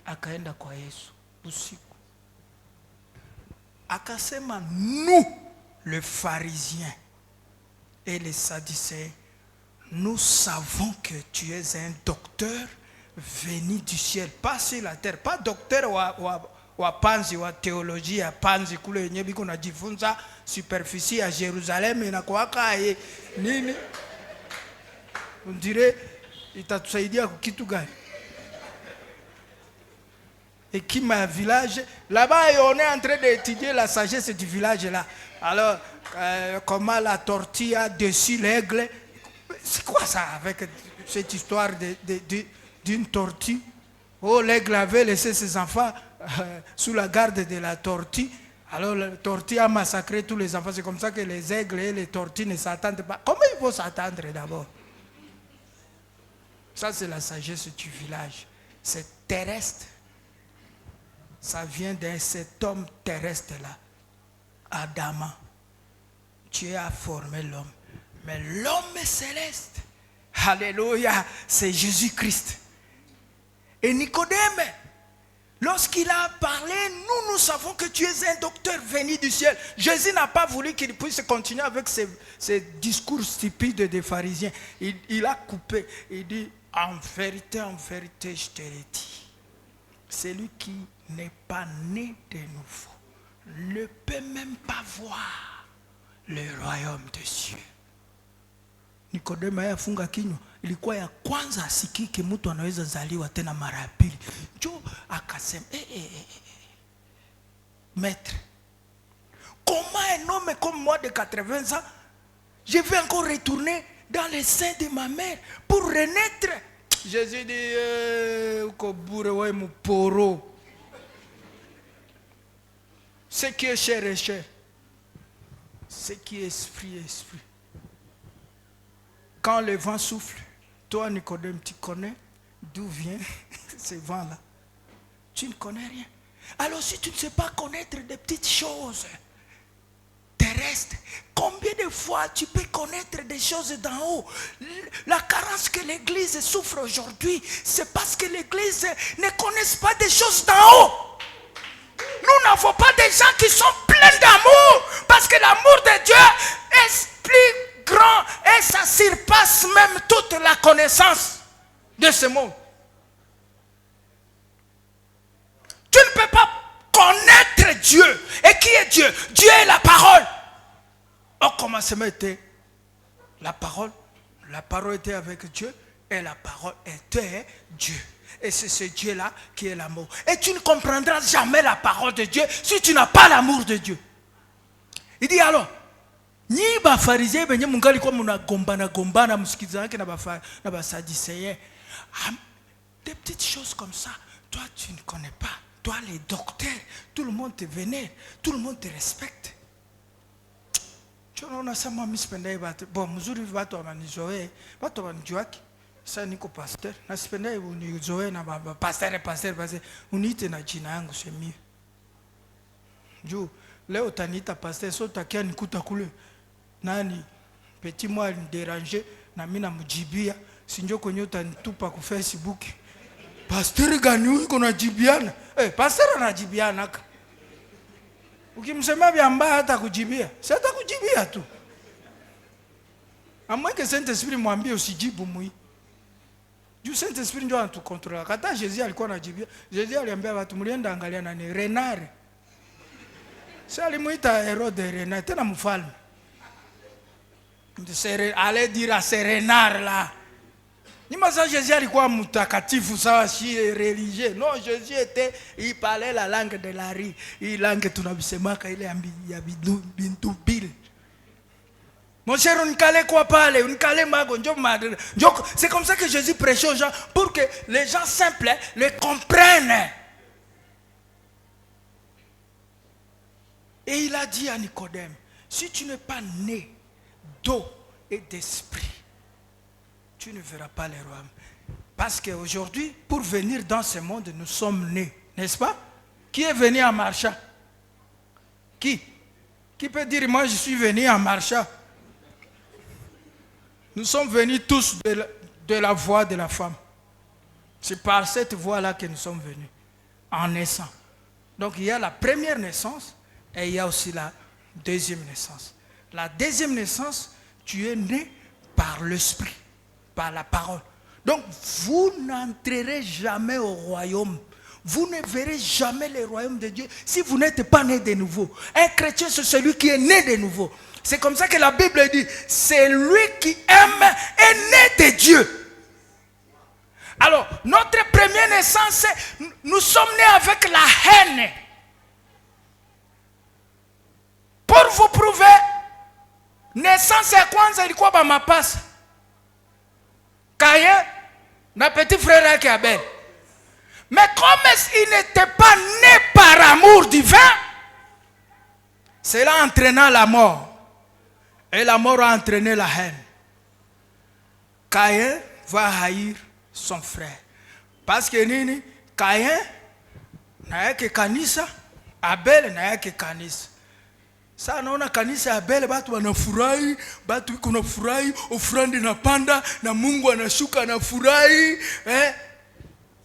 Akaenda kwa Yesu usiku. Akasema, nous, les pharisiens et les sadducéens, nous savons que tu es un docteur venu du ciel, pas sur la terre, pas docteur wa panzi wa théologie ya panzi kule yenye biko najifunza superficie ya Jerusalem inakuwaka nini, on dirait itatusaidia kwa kitu gani? Et qui m'a village là-bas, on est en train d'étudier la sagesse du village là. Alors comment la tortue a dessus l'aigle? C'est quoi ça avec cette histoire d'une tortue? Oh, l'aigle avait laissé ses enfants sous la garde de la tortue. Alors la tortue a massacré tous les enfants. C'est comme ça que les aigles et les tortues ne s'attendent pas. Comment il faut s'attendre d'abord? Ça, c'est la sagesse du village. C'est terrestre. Ça vient de cet homme terrestre-là, Adama. Dieu a formé l'homme. Mais l'homme céleste, alléluia, c'est Jésus-Christ. Et Nicodème, lorsqu'il a parlé, nous savons que tu es un docteur venu du ciel. Jésus n'a pas voulu qu'il puisse continuer avec ses discours stupides des pharisiens. Il a coupé. Il dit, en vérité, je te l'ai dit. Celui qui n'est pas né de nouveau ne peut même pas voir le royaume de Dieu. Nikodema yafunga kinywa, ilikuwa ya kwanza asikike mtu anaweza zaliwa tena mara ya pili. Jo akasema maître, comment un homme comme moi de 80 ans, je vais encore retourner dans les seins de ma mère pour renaître? Jésus dit ce qui est chair est chair, ce qui est esprit est esprit. Quand le vent souffle, toi Nicodème, tu connais d'où vient ce vent-là? Tu ne connais rien. Alors si tu ne sais pas connaître des petites choses terrestres, combien de fois tu peux connaître des choses d'en haut? La carence que l'Église souffre aujourd'hui, c'est parce que l'Église ne connaît pas des choses d'en haut. Nous n'avons pas des gens qui sont pleins d'amour, parce que l'amour de Dieu est plus grand et ça surpasse même toute la connaissance de ce monde. Tu ne peux pas connaître Dieu. Et qui est Dieu? Dieu est la parole. Au commencement était la parole. La parole était avec Dieu et la parole était Dieu. Et c'est ce Dieu-là qui est l'amour. Et tu ne comprendras jamais la parole de Dieu si tu n'as pas l'amour de Dieu. Il dit alors, ni ba pharisien benye mungali kwa muna gombana msikizana ke na ba sadducéens. Des petites choses comme ça, toi tu ne connais pas. Toi les docteurs, tout le monde te vénère, tout le monde te respecte. Tu n'as pas moi mispenda ibate. Bon, mzuri watu wamanizoe, watu wanijwaki. Sasa niko pastor, na sipenda unizoe na baba pastor uniite na jina yangu semie. Juu leo utaniita pasteur, so utakia nikuta kule nani petit moi aliniderange na mimi namjibia, si ndio kwenye utanitupa ku Facebook. Pasteur gani uko najibiana? Pasteur anajibiana. Ukimsema vya mbaya hata kujibia. Si hata kujibia tu. Amweke Saint-Esprit mwambie usijibu mwi. Juu Saint-Esprit ndio anatukontrola. Kata Jésus alikuwa anajibia. Jésus aliambia watu mlienda angalia nani Renard. Si alimuita Herode Renard tena mfalme. Allez dire à ces renards là. Ni maza Jésus alikuwa mtakatifu sawa si religieux. Non, Jésus était, il parlait la langue de la rue. Il langue tunabisemaka ile ya bintu bil. Mon cher, unikale kwa pale, unikale mago njo madre. C'est comme ça que Jésus prêchait aux gens pour que les gens simples le comprennent. Et il a dit à Nicodème, si tu n'es pas né d'eau et d'esprit, tu ne verras pas les royaumes. Parce qu'aujourd'hui, pour venir dans ce monde, nous sommes nés, n'est-ce pas? Qui est venu en marchant? Qui peut dire, moi je suis venu en marchant? Nous sommes venus tous de la voie de la femme. C'est par cette voie-là que nous sommes venus, en naissant. Donc il y a la première naissance et il y a aussi la deuxième naissance. La deuxième naissance, tu es né par l'esprit, par la parole. Donc vous n'entrerez jamais au royaume. Vous ne verrez jamais le royaume de Dieu si vous n'êtes pas né de nouveau. Un chrétien, c'est celui qui est né de nouveau. C'est comme ça que la Bible dit, c'est lui qui aime est né de Dieu. Alors, notre première naissance, nous sommes nés avec la haine. Pour vous prouver, naissance ya kwanza ilikuwa ba mapasa. Caïn, na petit frère yake Abel. Mais comme il n'était pas né par amour divin, cela entraîna la mort. Et la mort a entraîné la haine. Caïn va haïr son frère. Parce que nini, Caïn n'a que kanisa, Abel n'a que kanisa. Sasa naona kanisa ya Bele watu wanafurahi, watu iko na furahi, ofrande inapanda na Mungu anashuka anafurahi,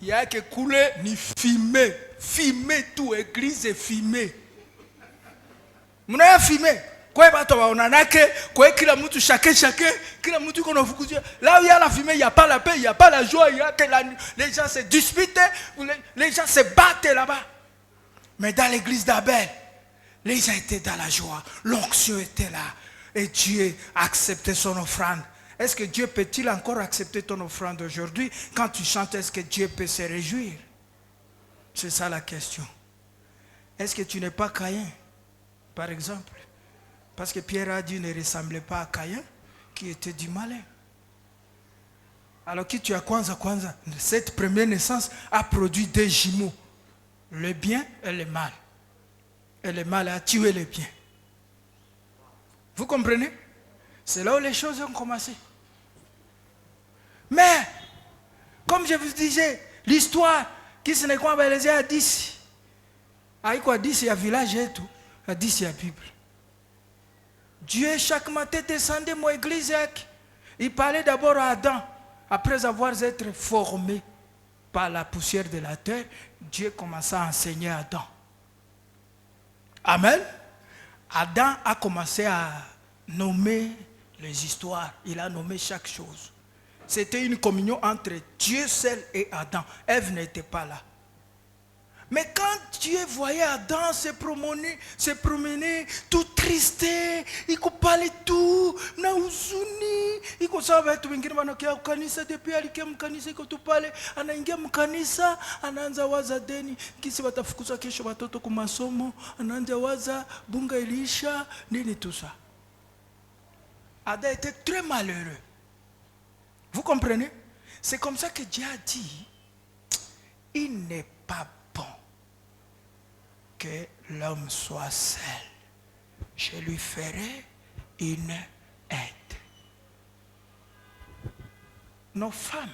yake kule ni filmé tout, église filmé. Mnaya filmé. Kwa watu waonanake, kwa kila mtu chacun, kila mtu iko na fukuzia. Là où il y a la fumée, il y a pas la paix, il y a pas la joie, il y a que les gens se disputent, les gens se battent là-bas. Mais dans l'église d'Abel, les gens étaient dans la joie, l'onction était là et Dieu acceptait son offrande. Est-ce que Dieu peut-il encore accepter ton offrande aujourd'hui? Quand tu chantes, est-ce que Dieu peut se réjouir? C'est ça la question. Est-ce que tu n'es pas Caïn, par exemple? Parce que Pierre a dit ne ressemblait pas à Caïn, qui était du malin. Alors que tu as kwanza, cette première naissance a produit deux jumeaux, le bien et le mal. Et le mal a tué le bien. Vous comprenez? C'est là où les choses ont commencé. Mais, comme je vous disais, l'histoire, qui ce n'est quoi, les a 10. À quoi 10, il y a village et tout. À 10, il y a Bible. Dieu, chaque matin, descendait mon église. Il parlait d'abord à Adam. Après avoir été formé par la poussière de la terre, Dieu commença à enseigner à Adam. Amen. Adam a commencé à nommer les histoires. Il a nommé chaque chose. C'était une communion entre Dieu seul et Adam. Ève n'était pas là. Mais quand Dieu voyait Adam se promener, tout triste, il parlait tout, na huzuni, il savait watu wengine wanakia kanisa depuis alikia mkanisa iko tu pale, anaingia mkanisa, anaanza waza deni, kisi watafukuza kesho watoto kwa masomo, anaanza waza bunga ilisha, nini tout ça. Adam était très malheureux. Vous comprenez? C'est comme ça que Dieu a dit, il n'est pas bon que l'homme soit seul. Je lui ferai une aide. Nos femmes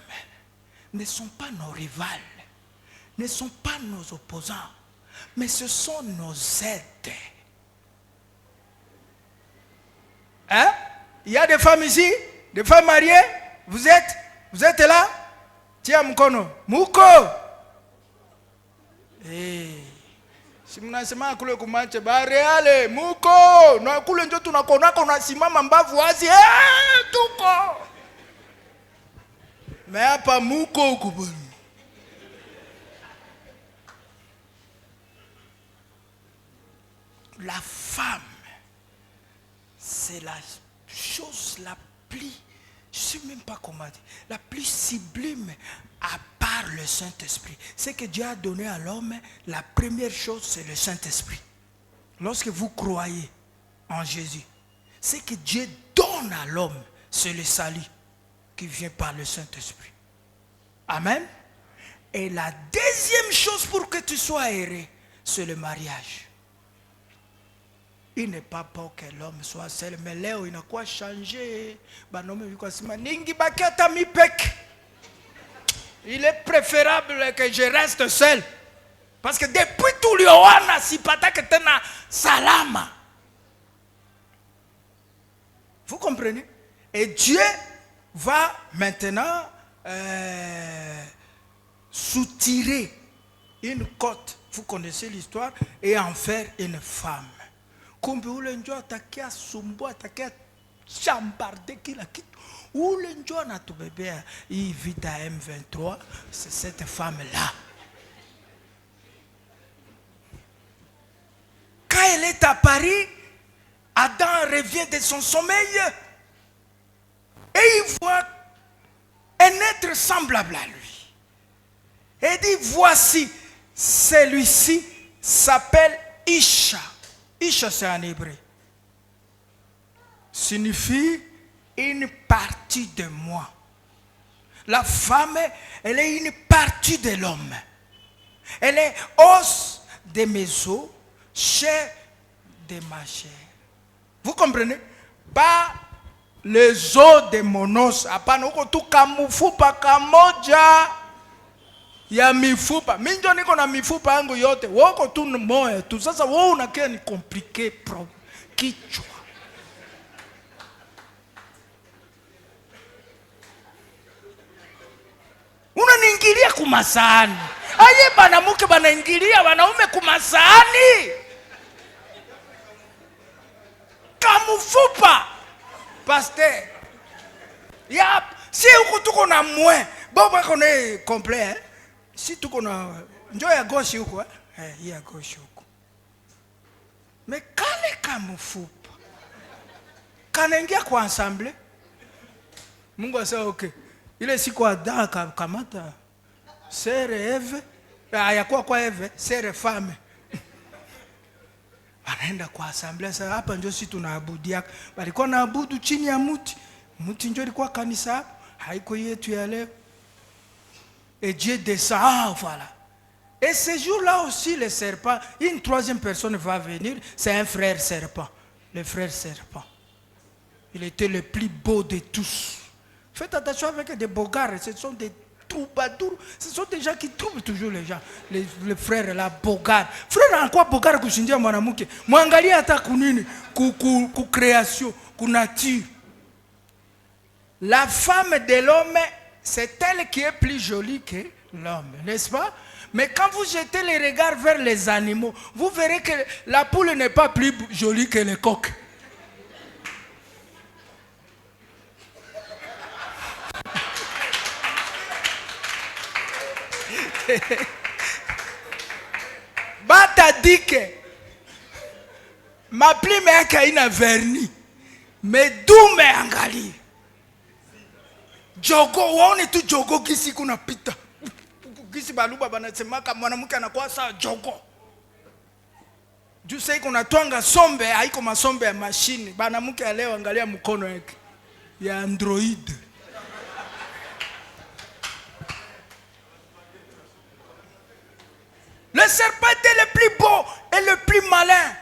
ne sont pas nos rivales, ne sont pas nos opposants, mais ce sont nos aides. Hein? Il y a des femmes ici, des femmes mariées. Vous êtes là? Tiens mkono. Muko. Si mnasema kule kumache bareale muko na kule ndio tunakonaka unasimama mbavu wazi tuko. Mais hapa muko huko bwana. La femme, c'est la chose la plus, je ne sais même pas comment dire, la plus sublime à part le Saint-Esprit. Ce que Dieu a donné à l'homme, la première chose, c'est le Saint-Esprit. Lorsque vous croyez en Jésus, ce que Dieu donne à l'homme, c'est le salut qui vient par le Saint-Esprit. Amen. Et la deuxième chose pour que tu sois heureux, c'est le mariage. Il n'est pas bon que l'homme soit seul, mais là il n'a quoi changé. Il est préférable que je reste seul. Parce que depuis tout le monde, si pas que tu es salama. Vous comprenez? Et Dieu va maintenant soutirer une côte. Vous connaissez l'histoire. Et en faire une femme. Kumbe ule njo atakia sumbua, atakia chambarde kila kitu. Ule njo anatubebea hii vita M23, c'est cette femme-là. Quand elle est à Paris, Adam revient de son sommeil et il voit un être semblable à lui. Et dit, voici, celui-ci s'appelle Isha. Isha, c'est en hébreu. Signifie une partie de moi. La femme, elle est une partie de l'homme. Elle est os de mes os, chair de ma chair. Vous comprenez? Pas les os de mon os. Hapana huko tu kamufupa kamoja ya mifupa. Mimi ndio niko na mifupa yangu yote. Woko tu moyo tu. Sasa wewe unakia ni compliqué problem. kichwa. Unaniingilia kumasahani. Aye banamuke banaingilia wanaume kumasahani. Kamufupa. Pasteur. Yap, si huku tuko na mwe. Boba kone complet. Si tuko na njoo ya gauche huko ya gauche huko. Mais kale kamufupa. Kanaingia kwa ensemble. Mungu asema okay. Ile siku Adam kamata sere Eve, ayakuwa kwa Eve, sere fame. Wanaenda kwa assemblée sasa hapa ndio sisi tunaabudia. Walikuwa naabudu chini ya mti. Mti ndio ilikuwa kanisa, haiko yetu ya leo. Et Dieu descend, voilà. Et ce jour-là aussi, le serpent, une troisième personne va venir, c'est un frère serpent. Le frère serpent. Il était le plus beau de tous. Faites attention avec des bogards, ce sont des troubadours, ce sont des gens qui troublent toujours les gens. Les frères là, bogards. Frère, en quoi bogards kushindia mwanamuke? Mwangalia hata kunini, ku création, ku nature. La femme de l'homme, c'est elle qui est plus jolie que l'homme, n'est-ce pas? Mais quand vous jetez les regards vers les animaux, vous verrez que la poule n'est pas plus jolie que le coq. Bata dit que ma plume est kaina verni, mais d'où me angali? Jogo, waone tu jogo kisi kuna pita. Kisi baluba banasemaka mwanamke anakuwa sawa jogo. Juu sasa kuna twanga sombe, haiko masombe ya mashine. Banamuke leo angalia mkono yake ya Android. Le serpent était le plus beau et le plus malin.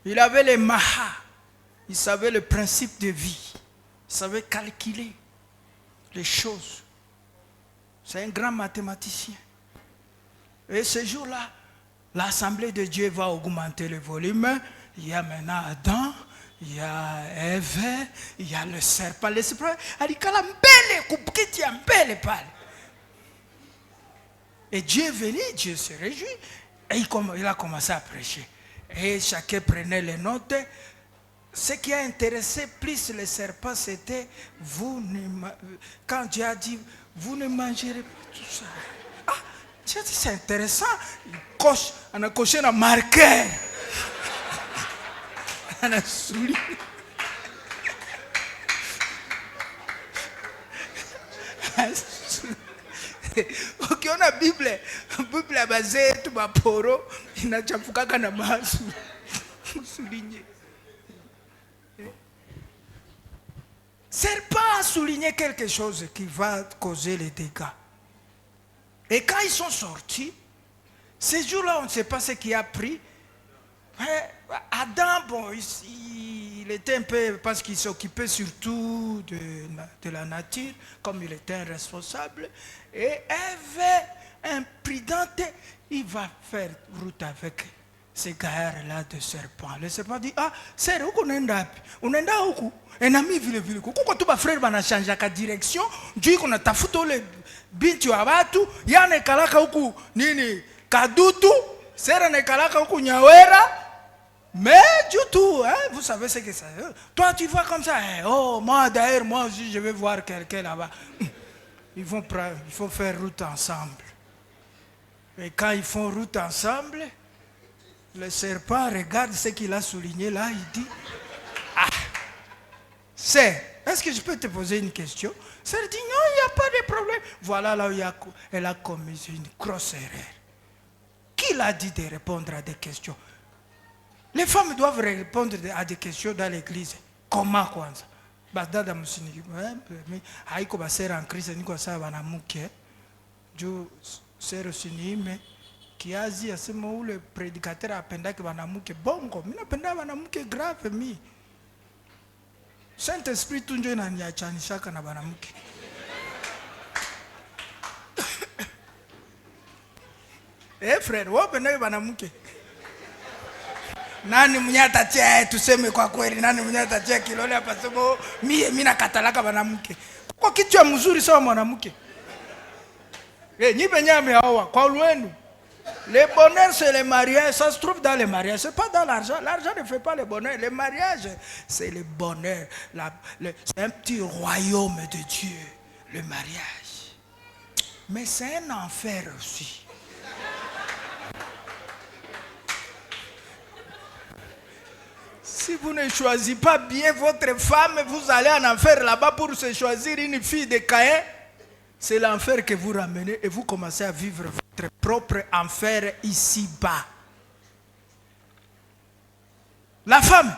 Il avait les mahas. Il savait le principe de vie. Il savait calculer les choses. C'est un grand mathématicien. Et ce jour-là, l'assemblée de Dieu va augmenter le volume. Il y a maintenant Adam, il y a Ève, il y a le serpent. Le serpent, et Dieu est venu, Dieu se réjouit. Et il a commencé à prêcher. Et chacun prenait les notes. Ce qui a intéressé plus le serpent, c'était quand Dieu a dit, vous ne mangerez pas tout ça. Ah, Dieu dit, c'est intéressant. On a coché un marqueur. On a souligné. Ok, on a Bible basée tout ma poro, il n'a pas fouca kana masu souligné. Serpent a souligné quelque chose qui va causer les dégâts. Et quand ils sont sortis, ces jours-là, on ne sait pas ce qui a pris. Adam, bon, il était un peu, parce qu'il s'occupait surtout de la nature, comme il était un responsable. Et Ève, imprudente, il va faire route avec ces gars-là de serpent. Le serpent dit, ah, c'est où qu'on est là? On est là où? Un ami vile. Pourquoi tout ma frère va changer la direction? Dieu qu'on a tafuto le bintu abatu, yane kalaka huku nini kadutu, sera ne kalaka huku nyawera. Mais du tout, hein, vous savez ce que c'est. Toi, tu vois comme ça. Hein, oh, moi, d'ailleurs, moi aussi, je vais voir quelqu'un là-bas. Il faut faire route ensemble. Et quand ils font route ensemble, le serpent regarde ce qu'il a souligné là, il dit, ah, est-ce que je peux te poser une question? Elle dit, non, il n'y a pas de problème. Voilà là où elle a commis une grosse erreur. Qui l'a dit de répondre à des questions? Les femmes doivent répondre à des questions dans l'église. Comment quoi ça? Badada musini, haiko basera en crise niko sawa banamuke. Jo sero sinime kiazi asema ule prédicateur apendake banamuke bongo. Mimi napenda banamuke grave mi. Saint-Esprit tunjo inaniachanishaka na banamuke. Eh frère, wewe pendake banamuke. Nani mnyata tia tuseme kwa kweli nani mnyata tia kilole hapa sema mimi nakatalaka mwanamke. Kwa kitu ya mzuri sawa mwanamke. Nyi nyame hawa kwa lwenu. Le bonheur c'est le mariage, ça se trouve dans le mariage, c'est pas dans l'argent. L'argent ne fait pas le bonheur. Le mariage c'est le bonheur. C'est un petit royaume de Dieu, le mariage. Mais c'est un enfer aussi. Si vous ne choisissez pas bien votre femme, vous allez en enfer là-bas pour se choisir une fille de Caïn. C'est l'enfer que vous ramenez et vous commencez à vivre votre propre enfer ici-bas. La femme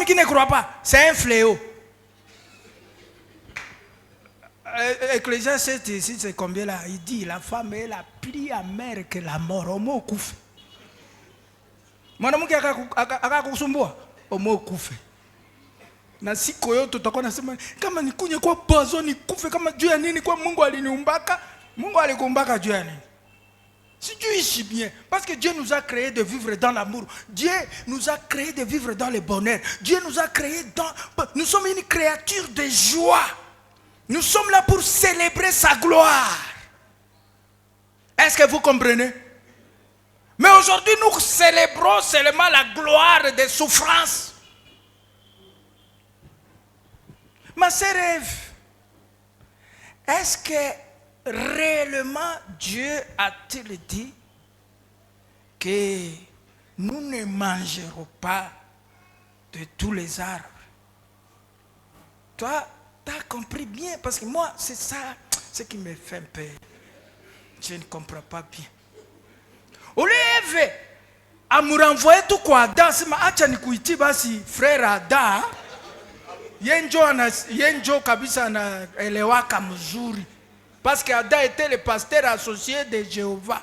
qui ne croit pas, c'est un fléau. Ecclésiaste ici, c'est combien là? Il dit, la femme est la plus amère que la mort. Homo kufe. Mwanamke akakusumbua, homo kufe. Na siku yote tutakuwa nasema kama nikunye kwa bazo nikufe kama juu ya nini kwa Mungu aliniumbaka? Mungu alikuumbaka juu ya nini? Si Dieu ici bien, parce que Dieu nous a créé de vivre dans l'amour. Dieu nous a créé de vivre dans le bonheur. Dieu nous a créé dans... Nous sommes une créature de joie. Nous sommes là pour célébrer sa gloire. Est-ce que vous comprenez? Mais aujourd'hui, nous célébrons seulement la gloire des souffrances. Ma sœur Ève, est-ce que réellement Dieu a-t-il dit que nous ne mangerons pas de tous les arbres? Toi, tu as compris bien, parce que moi, c'est ça ce qui me fait peur. Je ne comprends pas bien. Au lieu Ève, à me renvoyer tout quoi, dans ce basi frère Ada, Yenjo kabisa na elewaka mzuri. Parce que Ada était le pasteur associé de Jéhovah.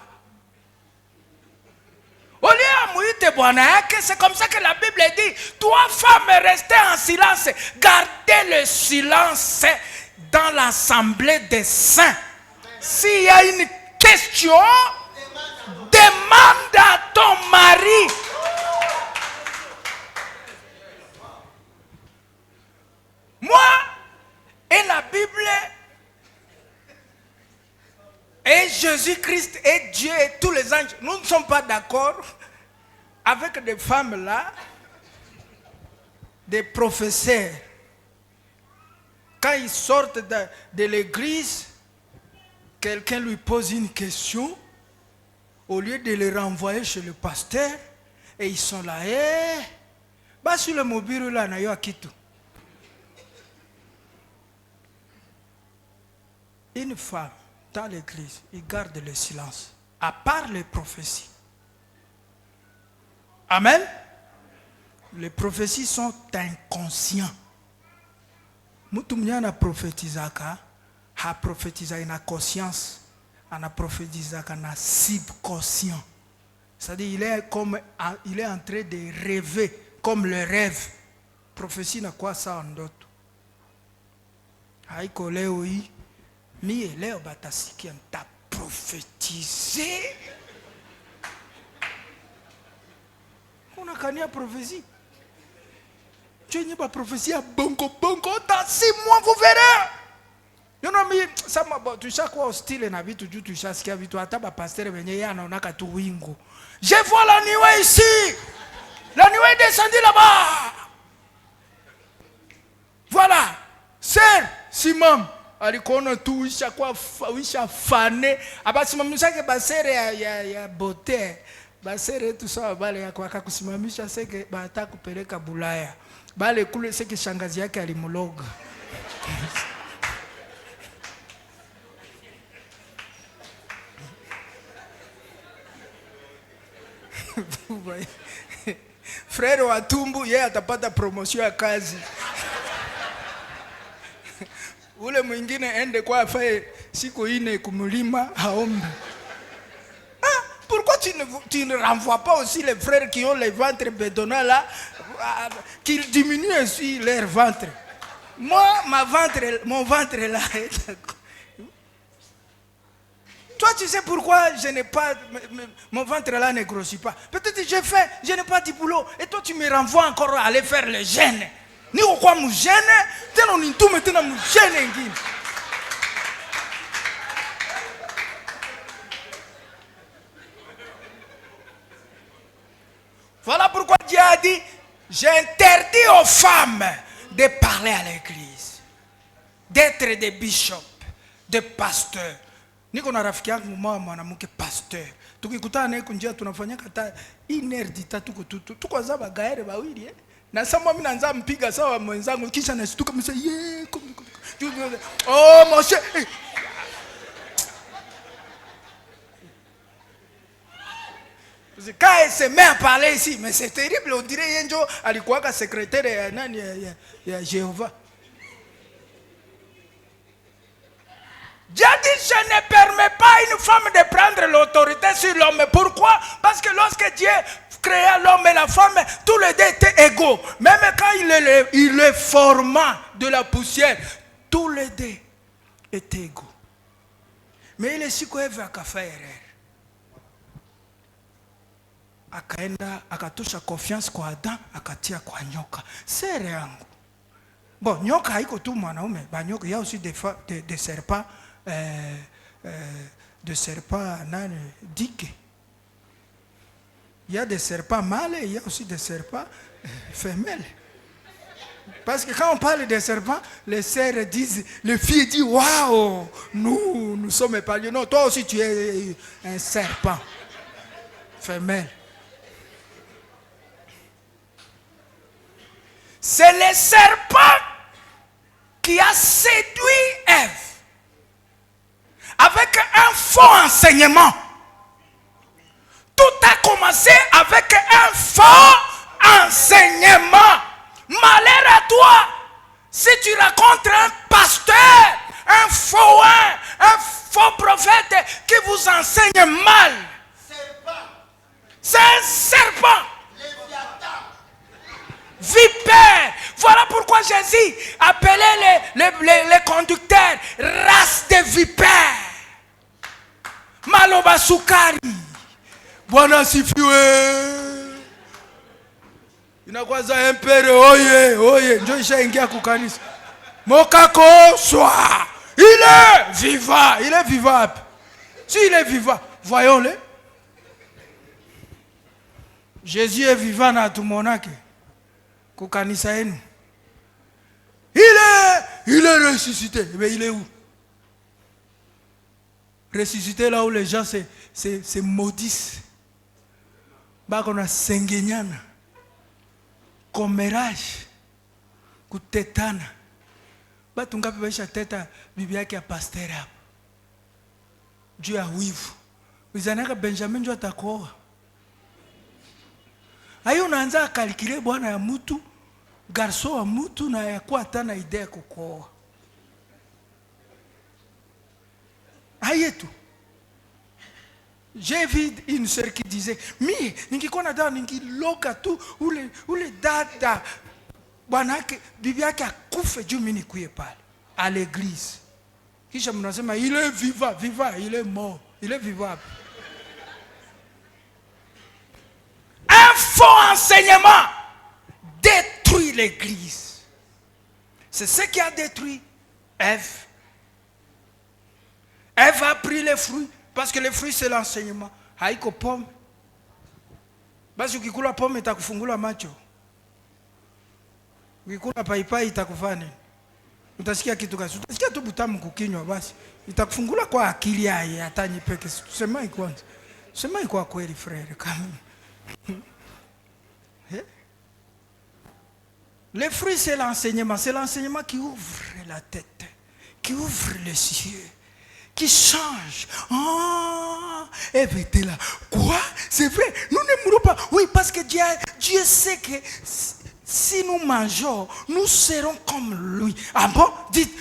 Au lieu de Bwana yake, c'est comme ça que la Bible dit, toi femme restez en silence, gardez le silence dans l'assemblée des saints. S'il y a une question, demande à ton mari. Moi et la Bible et Jésus-Christ et Dieu et tous les anges, nous ne sommes pas d'accord avec des femmes là, des professeurs. Quand ils sortent de l'église, quelqu'un lui pose une question, au lieu de les renvoyer chez le pasteur, et ils sont là, bah sur le mobile là, na yo akitu. Une femme dans l'église, il garde le silence, à part les prophéties. Amen. Les prophéties sont inconscientes. Mutumnya na prophétisaka, ha prophétisa na conscience, ana prophétisaka na subconscient. C'est-à-dire il est en train de rêver comme le rêve. Prophétie na quoi ça en d'autres. Haiko leo hii mie leo batasikia nta prophétiser. On a kania prophétie. Tu n'as pas prophétie à bongo. Dans 6 mois vous verrez. You know me, some about tu chaque fois hostile na vitu juu tu chasikia vitu hata ba pasteur benye yana onaka tu wingo. Je vois la nuée ici. La nuée est descendue là-bas. Voilà. Sœur Simon alikuona tu isha fane abasimamisha ke basere ya bote basere tu sawa bale ya kwa kusimamisha seke bata kupeleka Bulaya bale kule seke shangazi yake alimloga. Frère wa tumbu yeye atapata promotion ya kazi. Ule mwingine ende kwa afaye siku ine kumulima haombe. Pourquoi tu ne renvoies pas aussi les frères qui ont les ventres bédonnants là, qu'ils diminuent aussi leur ventre? Moi, mon ventre là. Toi, Toi, tu sais pourquoi je n'ai pas, mon ventre là ne grossit pas. Peut-être que je n'ai pas du boulot. Et toi, tu me renvoies encore à aller faire le jeûne. Ni au quoi me gêne, t'es non tout maintenant me gêne. Voilà pourquoi Dieu a dit, j'interdis aux femmes de parler à l'église, d'être des bishops, des pasteurs. Niko na rafiki yangu mmoja mwanamke pasteur. Tukikutana naye kunjia tunafanya kata inerdi tuko zaba gaere bawili na sasa mimi naanza mpiga sawa mwenzangu kisha nashtuka mse oh monsieur. Quand elle se met à parler ici, mais c'est terrible, on dirait Yenjo alikuwa secrétaire ya Jéhovah. Dieu dit, je ne permets pas à une femme de prendre l'autorité sur l'homme. Pourquoi? Parce que lorsque Dieu créa l'homme et la femme, tous les deux étaient égaux. Même quand il les forma de la poussière, tous les deux étaient égaux. Mais il est si qu'il a fait erreur. Akaenda akatosha confiance kwa Adam akatia kwa nyoka. Sere yangu. Bon, nyoka haiko tu mwanaume, ba nyoka il y a aussi des serpents de serpents diques. Il y a des serpents mâles et il y a aussi des serpents femelles. Parce que quand on parle des serpents, les sœurs disent, les filles disent, waouh, nous sommes épargnés. Non, toi aussi tu es un serpent femelle. C'est le serpent qui a séduit Ève avec un faux enseignement. Tout a commencé avec un faux enseignement. Malheur à toi si tu rencontres un pasteur, un faux prophète qui vous enseigne mal. C'est un serpent. Vipère. Voilà pourquoi Jésus appelait les conducteurs race de vipères. Maloba sukari. Bwana sifiwe. Inakwaza empere oye. Njo ishaingia kukanisa. Mokako swa. Il est vivant. Il est vivant. Si il est vivant, voyons-le. Jésus est vivant na tumonake. Kukanisa yenu. Il est ressuscité. Mais il est où? Ressuscité là où les gens se maudissent. Bakona sengenyana. Komérage. Kutetana. Batungapi baisha teta bibi yake ya pasteur hapo. Juu ya wivu. Wizanaka Benjamin juu atakoa. Ayo unaanza akalikile bwana ya mtu, garso wa mtu na yakuwa hata na idea kukoa. Ayetu. J'ai vu une sœur qui disait, mi, ningikuwa na dawa ningiloka tu ule dada bwanake bibi yake akufe juu mimi nikuye pale à l'église. Kisha mnasema il est vivant, il est mort, il est vivant. Un faux enseignement détruit l'église. C'est ce qui a détruit Ève. Ève a pris les fruits parce que les fruits c'est l'enseignement. Haiko pomme. Basi ukikula pomme itakufungula macho. Ukikula paipai itakufanya. Utasikia kitu gani? Utasikia tu butamu kukinywa basi. Itakufungula kwa akili yake hata nyepeke. Tuseme kwanza. Sema kwa kweli frère kama. Les fruits, c'est l'enseignement. C'est l'enseignement qui ouvre la tête, qui ouvre les yeux, qui change. Ah, Ève était là. Quoi? C'est vrai? Nous ne mourrons pas. Oui, parce que Dieu sait que si nous mangeons, nous serons comme lui. Ah bon? Dites,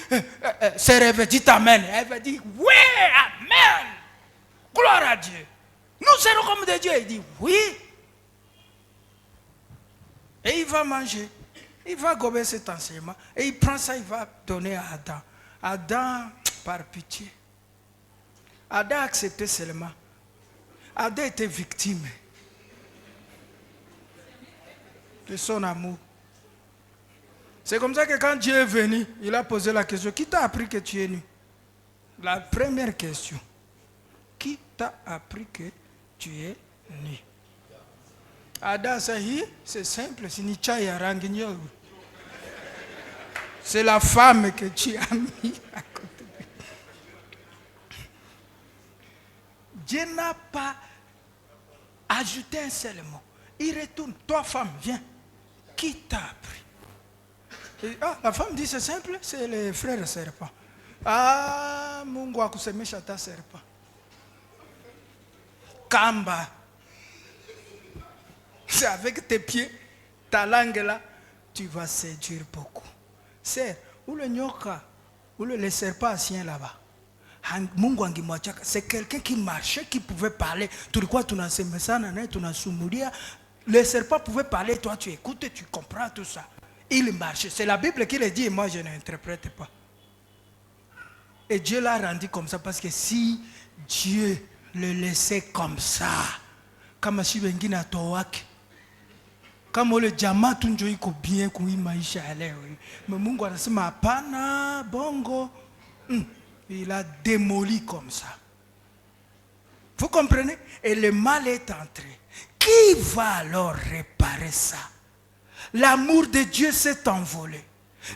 c'est Ève, dites Amen. Ève dit, oui, Amen. Gloire à Dieu. Nous serons comme de Dieu. Il dit, oui. Et il va manger. Il va gober cet enseignement. Et il prend ça, il va donner à Adam. Adam, par pitié. Adam a accepté seulement. Adam était victime de son amour. C'est comme ça que quand Dieu est venu, il a posé la question, qui t'a appris que tu es nu? La première question. Qui t'a appris que tu es nu? Adam Sahi, c'est simple, c'est la femme que tu as mis à côté de lui. Dieu n'a pas ajouté un seul mot. Il retourne, toi femme, viens. Qui t'a appris? La femme dit c'est simple, c'est les frères serpents. Ah, Mungu akusemesha ta serpent. Kamba. C'est avec tes pieds, ta langue là, tu vas séduire beaucoup. C'est où le nyoka, où le serpent assis là-bas. C'est quelqu'un qui marchait, qui pouvait parler. Tu dis quoi, tu n'as ça, tu n'as soumouria. Le serpent pouvait parler, toi tu écoutes, tu comprends tout ça. Il marchait. C'est la Bible qui le dit et moi je n'interprète pas. Et Dieu l'a rendu comme ça parce que si Dieu le laissait comme ça, comme si Bengina Towak, comme le diamant, tout le monde bien comme il m'a dit, mais Mungu anasema hapana bongo, il a démoli comme ça. Vous comprenez? Et le mal est entré. Qui va alors réparer ça? L'amour de Dieu s'est envolé.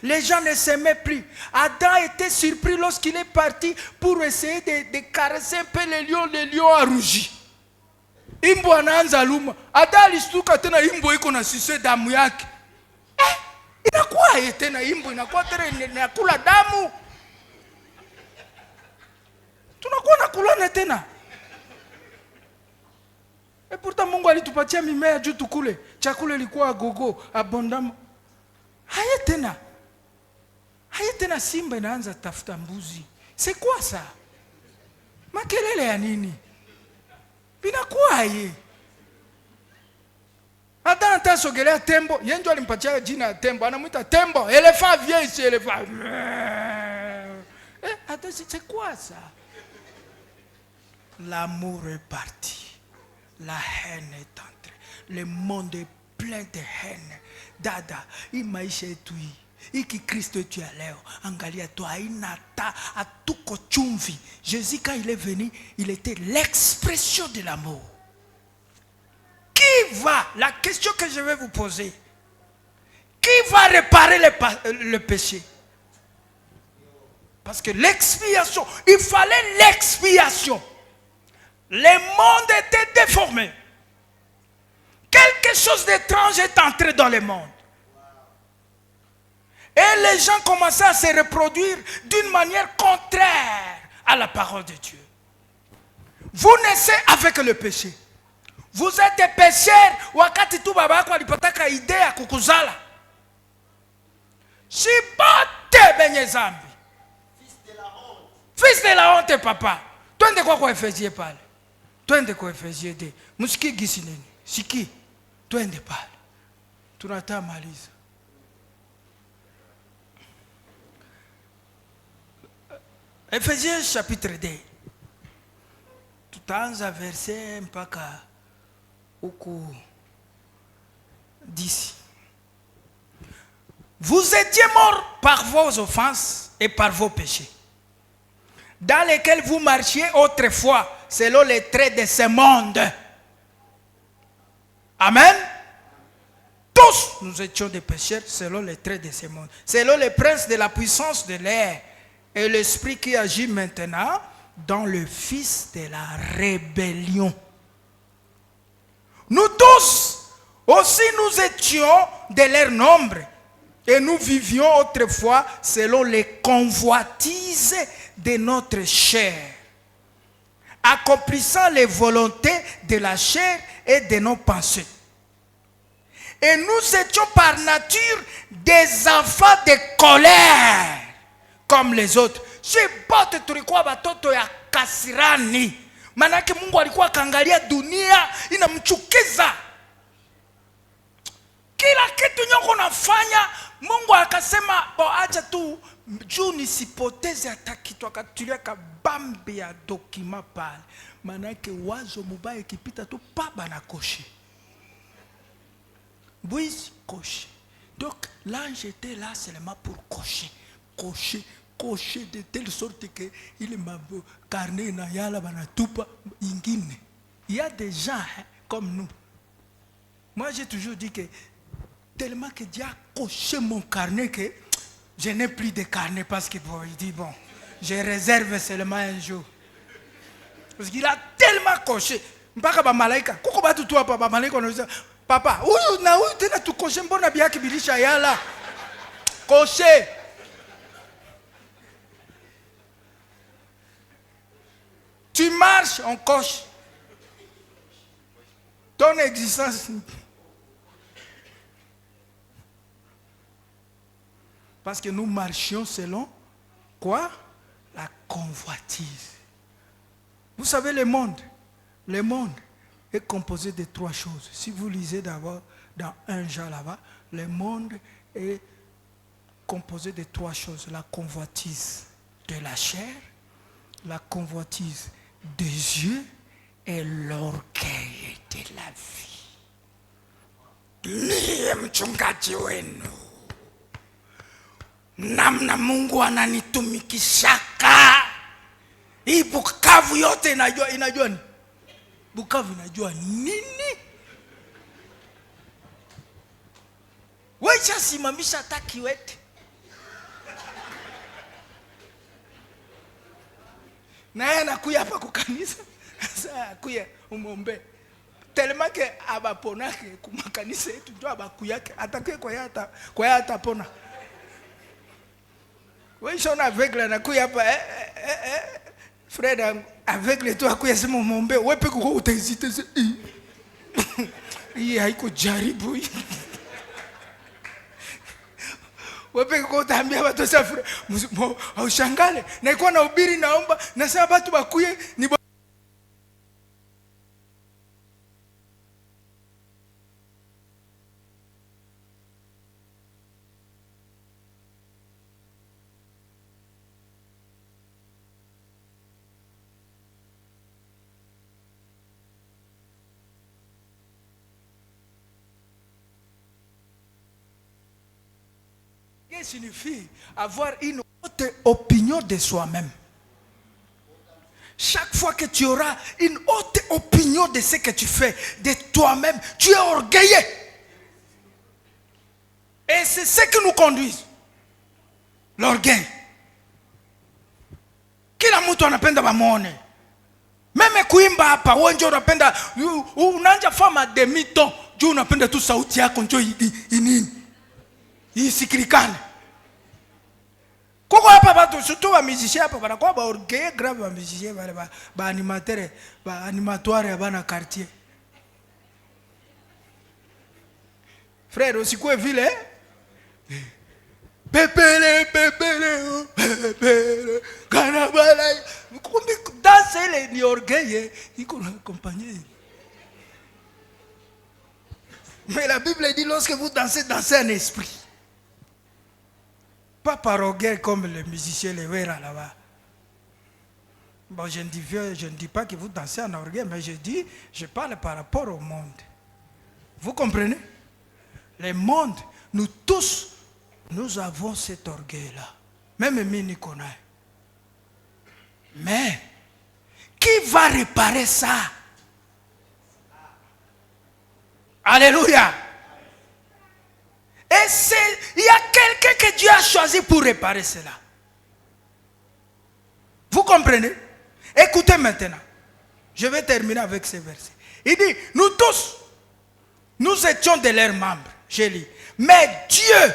Les gens ne s'aimaient plus. Adam était surpris lorsqu'il est parti pour essayer de caresser un peu les lions a rougi. Imbo anaanza luma. Adam alistuka tena imbo iko na sise damu yake. Inakuwa tena imbo inakuwa tena inakula damu. Tunakuwa nakulana tena. Et pourtant Mungu alitupatia mimea juu tukule. Chakula ilikuwa gogo, abondamo. Haya tena simba inaanza tafuta mbuzi. C'est quoi ça? Makelele ya nini? Binakuwa ye. Hata atasogelea tembo, yenjo alimpatia jina ya tembo, anamuita tembo, éléphant viens ici éléphant. Attends, c'est quoi ça? L'amour est parti. La haine est entrée. Le monde est plein de haine. Dada, imaisha yetu hii. Iki Kristo tu ya leo. Angalia toi inata atuko chumvi. Jésus quand il est venu, il était l'expression de l'amour. Qui va, la question que je vais vous poser, qui va réparer le péché? Parce que l'expiation, il fallait l'expiation. Le monde était déformé. Quelque chose d'étrange est entré dans le monde. Et les gens commençaient à se reproduire d'une manière contraire à la parole de Dieu. Vous naissez avec le péché. Vous êtes des pécheurs. Wakati tu baba yako alipataka idea ya kukuzala. Shibote benye zambi. Fils de la honte papa. Twende kwa Efesie pale. Twende kwa Efesie 2. Musiki gisi nini? Siki. Twende pale. Tunataka maliza. Ephésiens chapitre 2. Tutaanza verset mpaka huku 10. Vous étiez morts par vos offenses et par vos péchés, dans lesquels vous marchiez autrefois selon les traits de ce monde. Amen. Tous nous étions des pécheurs selon les traits de ce monde, selon les princes de la puissance de l'air et l'esprit qui agit maintenant dans le fils de la rébellion. Nous tous aussi nous étions de leur nombre et nous vivions autrefois selon les convoitises de notre chair, accomplissant les volontés de la chair et de nos pensées. Et nous étions par nature des enfants de colère comme les autres. Shibote tulikuwa batoto ya kasirani. Manake Mungu alikuwa kaangalia dunia inamchukiza. Kila kitu nyoko nafanya Mungu akasema acha tu juu nisipoteze hata kitu, akatulia kabambi ya dokima pale. Manake wazo mubaya ikipita tu paba na coché. Bouise coché. Donc l'ange était là seulement pour cocher. Cocher de telle sorte que il m'a carnet na yala bana tupa ingine. Il y a des gens comme nous. Moi j'ai toujours dit que tellement que Dieu a coché mon carnet que je n'ai plus de carnet parce que bon, il dit bon, je réserve seulement un jour. Parce qu'il a tellement coché. Mpaka ba malaika. Kuko batu tu hapa ba malaika wanasema papa, huyu na huyu tena tu coché mbona biaki bilisha yala. Coché. Tu marches, on coche. Ton existence. Parce que nous marchions selon quoi? La convoitise. Vous savez, le monde est composé de 3 choses. Si vous lisez d'abord dans 1 Jean là-bas, le monde est composé de 3 choses. La convoitise de la chair, la convoitise des yeux et l'orgueil de la vie. Niye mchungaji wenu, namna Mungu ananitumikishaka. Hii Bukavu yote inajua ni? Bukavu inajua nini? Wecha simamisha hata Kiwete. Na yeye anakuya hapa kwa kanisa. Sasa akuya umombe. Tellement que abaponake kuma kanisa yetu ndio abakuyake. Atakuye kwa yeye atapona. Wecha na aveugle anakuya hapa frère aveugle tu akuya sema umombe. Wewe peke yako utahesite. Hii haiko jaribu hii. Wewe kwa utaambia watu sasa ushangale na iko na ubiri naomba na sasa watu bakuye ni signifie avoir une haute opinion de soi-même. Chaque fois que tu auras une haute opinion de ce que tu fais, de toi-même, tu es orgueilleux. Et c'est ce qui nous conduit. L'orgueil. Kila mtu anapenda bamone. Meme kuimba hapa, wewe ndio unapenda unaanza fama demi-ton, juu unapenda tu sauti yako njoo inini. Isikilikane. Koko hapa batu surtout ba musicien hapa banakuwa ba orgueil grave ba musicien ba animateur ba animatoire bana quartier. Frère usikue vile pepele kana bala kumbi danser les ni orgueil iko accompagner. Mais la Bible dit lorsque vous dansez en esprit. Pas par orgueil comme les musiciens les verra là-bas. Bon, je ne dis pas que vous dansez en orgueil, mais je parle par rapport au monde. Vous comprenez? Le monde, nous tous, nous avons cet orgueil-là. Même Nicolas. Mais, qui va réparer ça? Alléluia! Et il y a quelqu'un que Dieu a choisi pour réparer cela. Vous comprenez? Écoutez maintenant. Je vais terminer avec ces versets. Il dit, nous tous, nous étions de leurs membres. Je lis. Mais Dieu,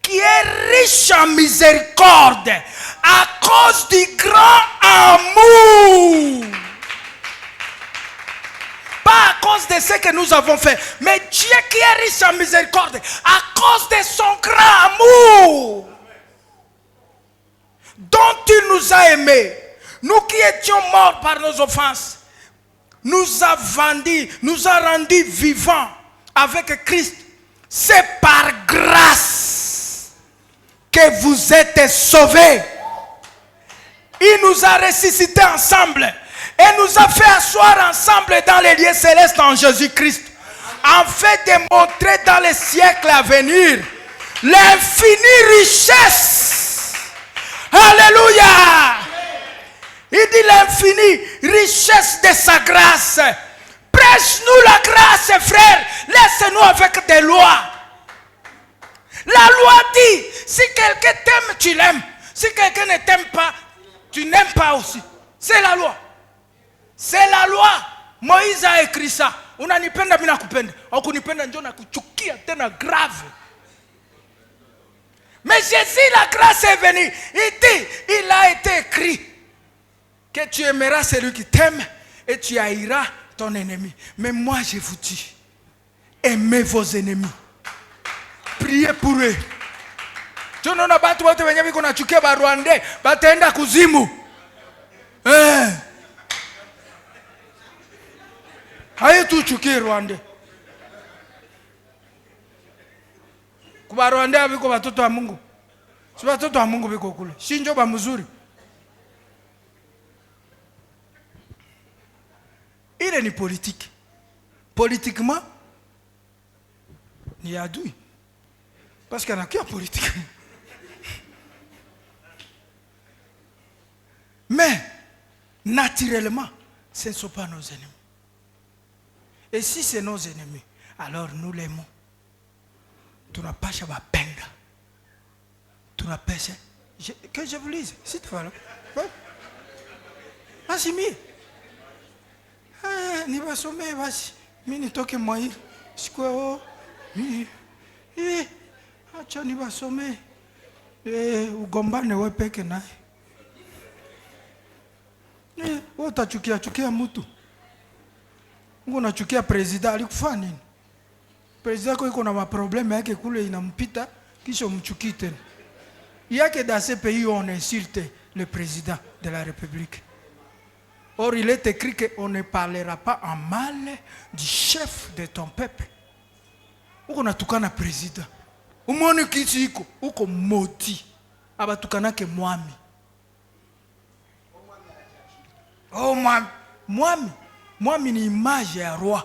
qui est riche en miséricorde, à cause du grand amour, pas à cause de ce que nous avons fait, mais Dieu qui est riche en miséricorde, à cause de son grand amour, dont il nous a aimés, nous qui étions morts par nos offenses, nous a rendus vivants avec Christ. C'est par grâce que vous êtes sauvés. Il nous a ressuscités ensemble et nous a fait asseoir ensemble dans les lieux célestes en Jésus-Christ, afin de montrer dans les siècles à venir l'infinie richesse. Alléluia. Il dit l'infinie richesse de sa grâce. Prêche-nous la grâce, frère. Laisse-nous avec des lois. La loi dit, si quelqu'un t'aime, tu l'aimes. Si quelqu'un ne t'aime pas, tu n'aimes pas aussi. C'est la loi. C'est la loi. Moïse a écrit ça. Unanipenda mina kupenda. Hakunipenda ndio nakuchukia tena grave. Mais Jésus, la grâce est venue. Il dit, il a été écrit que tu aimeras celui qui t'aime et tu haïras ton ennemi. Mais moi je vous dis, aimez vos ennemis. Priez pour eux. Tunaona batu wote wenye biko nachukia ba Rwanda bataenda kuzimu. Hayo tuchukie Rwanda. Kuba Rwanda biko watoto wa Mungu. Si watoto wa Mungu biko kule. Shinjo ba mzuri. Ile ni politique. Politiquement, ni adui. Parce qu'il y en a qui a politique. Mais, naturellement, ce ne sont pas nos ennemis. Et si c'est nos ennemis, alors nous l'aimons. Tu n'as pas à peine. Tu n'as pas que je vous lise. Si tu vas là. Vas-y, nibasome basi mimi nitoke mwaili sikwa acha nibasome ugombane wewe peke naye wewe utachukia mtu unachukia president alikufanya nini president iko na maproblème yake kule inampita kisha umchukii tena yake dans ce pays on insulte le président de la République. Or, il est écrit qu'on ne parlera pas en mal du chef de ton peuple. Uko natukana président. Umone kiti iko, uko moti. Abatukana ke mwami. Oh mwami. Mwami. Mwami ni image ya roi.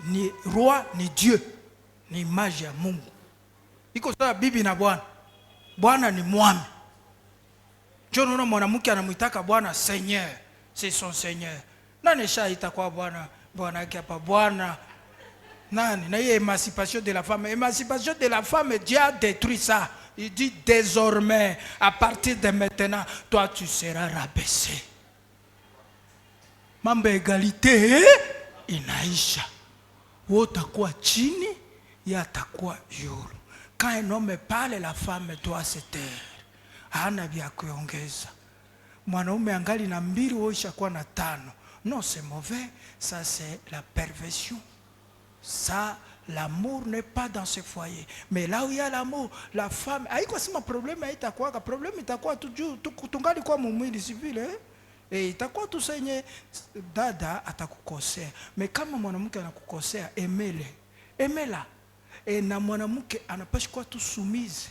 Ni roi ni Dieu. Ni image ya Mungu. Iko sawa bibi na bwana. Bwana ni mwami. Ndio unaona mwanamke anamuitaka bwana Seigneur. C'est son Seigneur. Nani shaita kwa bwana bwana yake hapa bwana nani na émancipation de la femme. Émancipation de la femme, Dieu a détruit ça. Il dit désormais à partir de maintenant toi tu seras rabaissé. Mambo égalité inaisha. Wewe utakuwa chini, yeye atakuwa juu. Quand un homme parle, la femme doit se taire. Hana vya kuongeza. Mwanaume angali na mbili wewe ishakuwa na tano. Non, c'est mauvais, ça c'est la perversion. Ça, l'amour n'est pas dans ce foyer. Mais là où il y a l'amour, la femme, haiko sema problème haitakuwa, problème itakuwa tungali kwa mwili civil et itakuwa tu senye dada atakukosea. Mais kama mwanamke anakukosea, aimez-la. Et na mwanamke anapaswa kuwa tu soumise.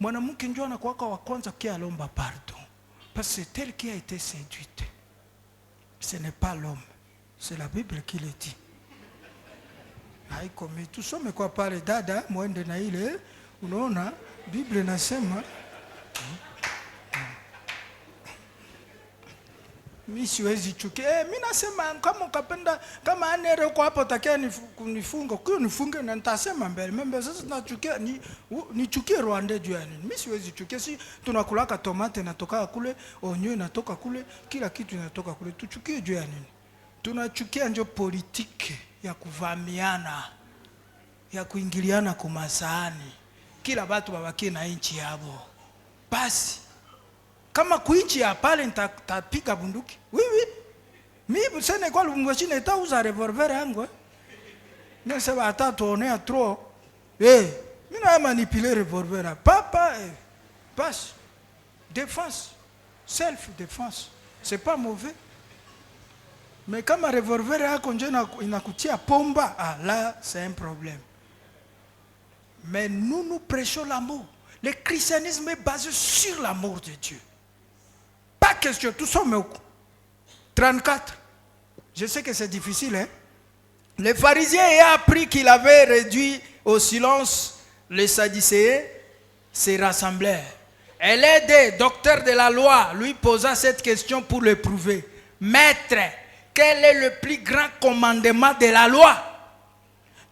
Mwanamke ndio anakuwa wa kwanza kia alomba pardon. Parce que c'est elle qui a été séduite. Ce n'est pas l'homme. C'est la Bible qui le dit. Haiko mais tusome kwa pale dada muende na ile unaona Biblia inasema mimi siwezi chukia. Mimi nasema kama ukapenda kama anere kwa hapo takia kunifunga. Kwa nifunge na nitasema mbele. Mimi sasa nachukia nichukie Rwanda juu ya nini? Mimi siwezi chukia. Si tunakulaka tomate inatoka kule, onyo inatoka kule, kila kitu inatoka kule. Tuchukie juu ya nini? Tunachukia ndio politiki ya kuvamiana, ya kuingiliana kwa masahani. Kila watu wabakie na inchi yao. Basi kama kuinchi ya pale nitapiga bunduki. Oui. Mimi sene kwa lumwachine itauza revolver yangu. Nasema atatuonea trop. Mimi na manipuler revolver. Papa, passe. Défense. Self défense. C'est pas mauvais. Mais kama revolver yako nje inakutia pomba, là c'est un problème. Mais nous prêchons l'amour. Le christianisme est basé sur l'amour de Dieu. Pas question, tout ça, mais 34. Je sais que c'est difficile, hein. Les pharisiens ayant appris qu'il avait réduit au silence les Sadducéens, se rassemblèrent. Et l'un des docteurs de la loi lui posa cette question pour le prouver. Maître, quel est le plus grand commandement de la loi?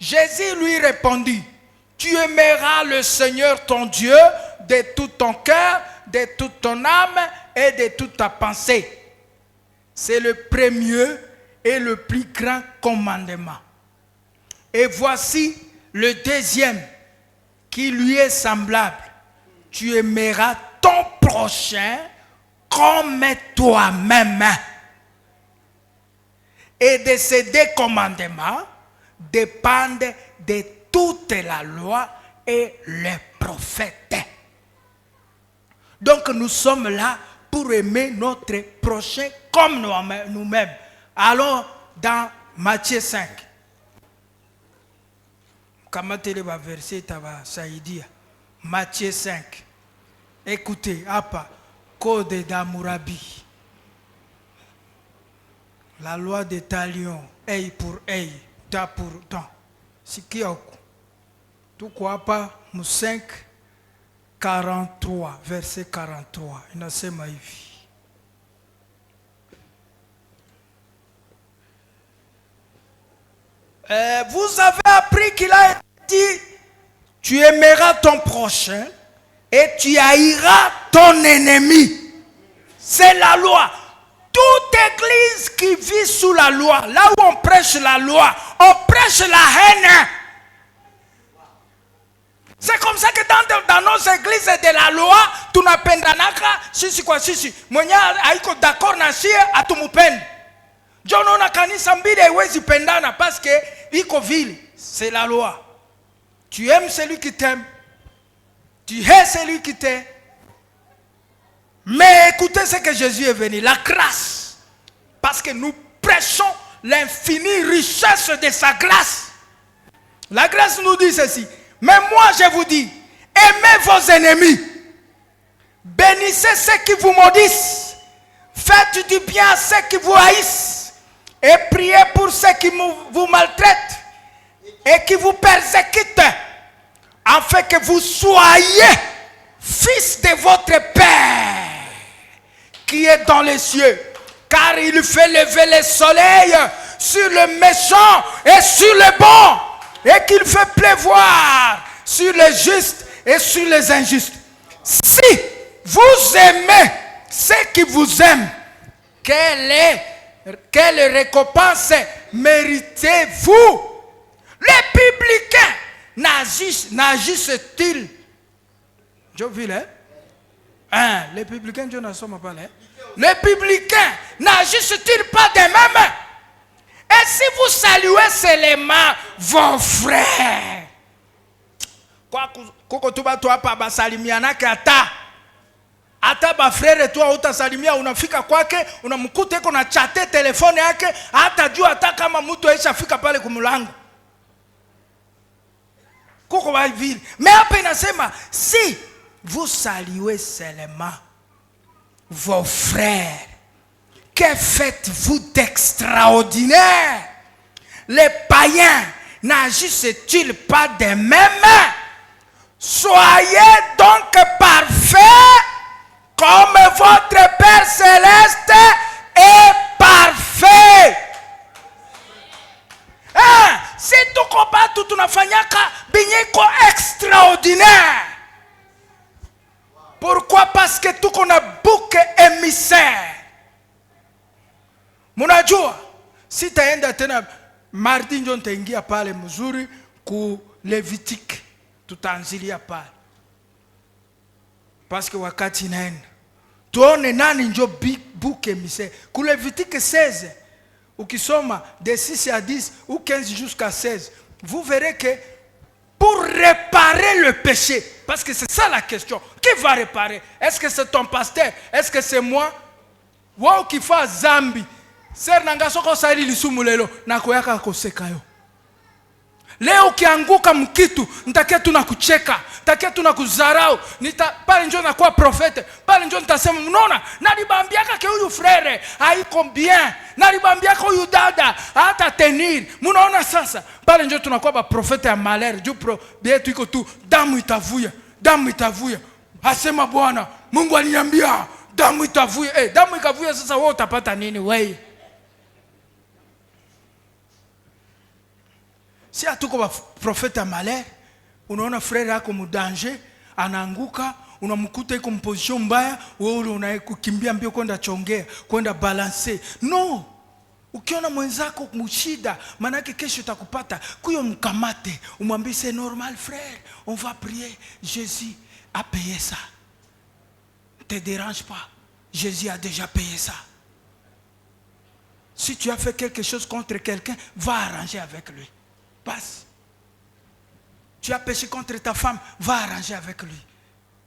Jésus lui répondit, tu aimeras le Seigneur ton Dieu de tout ton cœur, de toute ton âme et de toute ta pensée. C'est le premier et le plus grand commandement. Et voici le deuxième qui lui est semblable. Tu aimeras ton prochain comme toi-même. Et de ces deux commandements dépendent de toute la loi et les prophètes. Donc nous sommes là pour aimer notre prochain comme nous-mêmes. Allons dans Matthieu 5. Matthieu 5. Écoutez, apa, code d'Amourabi. La loi des talions, œil pour œil, dent pour dent. Sikiaku. Tout quoi pas, 5, 43, verset 43. Inasema hivi. Vous avez appris qu'il a dit, tu aimeras ton prochain et tu haïras ton ennemi. C'est la loi. Toute église qui vit sous la loi, là où on prêche la loi, on prêche la haine. C'est comme ça que dans nos églises de la loi, tu n'apendanaka, sisi kwa sisi. Mwenye haiko d'accord na sie atumupende. Jono na kanisa mbili haiwezi pendana parce que iko vile, c'est la loi. Tu aimes celui qui t'aime. Tu hais celui qui t'aime. Mais écoutez ce que Jésus est venu, la grâce. Parce que nous prêchons l'infinie richesse de sa grâce. La grâce nous dit ceci. Mais moi je vous dis, aimez vos ennemis. Bénissez ceux qui vous maudissent. Faites du bien à ceux qui vous haïssent. Et priez pour ceux qui vous maltraitent et qui vous persécutent, afin que vous soyez fils de votre Père qui est dans les cieux. Car il fait lever le soleil sur le méchant et sur le bon, et qu'il fait pleuvoir sur les justes et sur les injustes. Si vous aimez ceux qui vous aiment, quelle récompense méritez-vous? Les publicains n'agissent-ils? Je vis là. Les publicains, je ne sais pas là. Les publicains n'agissent-ils pas de même? Et si vous saluez seulement vos frères, koko tuba tu hapa basalimiana kata. Hata ba frere tu utasalimia, unafika kwake unamkuta iko na chate telefone yake, hata jua hata kama mtu aishafika pale kumulango. Koko ba vile. Mais hapa inasema si vous saluez seulement vos frères, que faites-vous d'extraordinaire? Les païens n'agissent-ils pas de même? Soyez donc parfaits comme votre Père Céleste est parfait. Si tu comprends tout, tu n'afanyaka binyeko extraordinaire. Pourquoi? Parce que tu connais bouc émissaire. Munajua, si taenda tena mardi njo ntaingia pale mzuri ku Levitique, tutaanzilia pale. Parce que wakati naenda tuone nani njo bouc émissaire. Ku Levitique 16, ukisoma de 6 à 10 ou 15 jusqu'à 16, vous verrez que pour réparer le péché, parce que c'est ça la question, qui va réparer? Est-ce que c'est ton pasteur? Est-ce que c'est moi? Wao qui fait zambi, ser nanga soko sali lisumulelo na koyaka koseka yo. Leo ukianguka mkitu, nitakia tunakucheka, nitakia tunakudharau, pale njoo nakuwa profete, pale njoo nitasema unaona, nalibambiaka ke huyu frere haiko bien, nalibambiaka huyu dada hata tenir. Mnaona sasa, pale njoo tunakuwa ba profete ya malheur, juu bietu iko tu damu itavuya, damu itavuya. Asema Bwana, Mungu aliniambia damu itavuya. Damu ikavuya, sasa wewe utapata nini wewe? Si hatuko ba profeta ya malheur, unaona frère yako mu danger, anaanguka, unamkuta iko mposition mbaya, wewe unakukimbia mbio kwenda chongea, kwenda balancer. No. Ukiona mwenzako mshida, maana yake kesho utakupata, kuyo mkamate, umwambie c'est normal frère, on va prier, Jésus a payé ça. Te dérange pas, Jésus a déjà payé ça. Si tu as fait quelque chose contre quelqu'un, va arranger avec lui. Passe. Tu as péché contre ta femme, va arranger avec lui.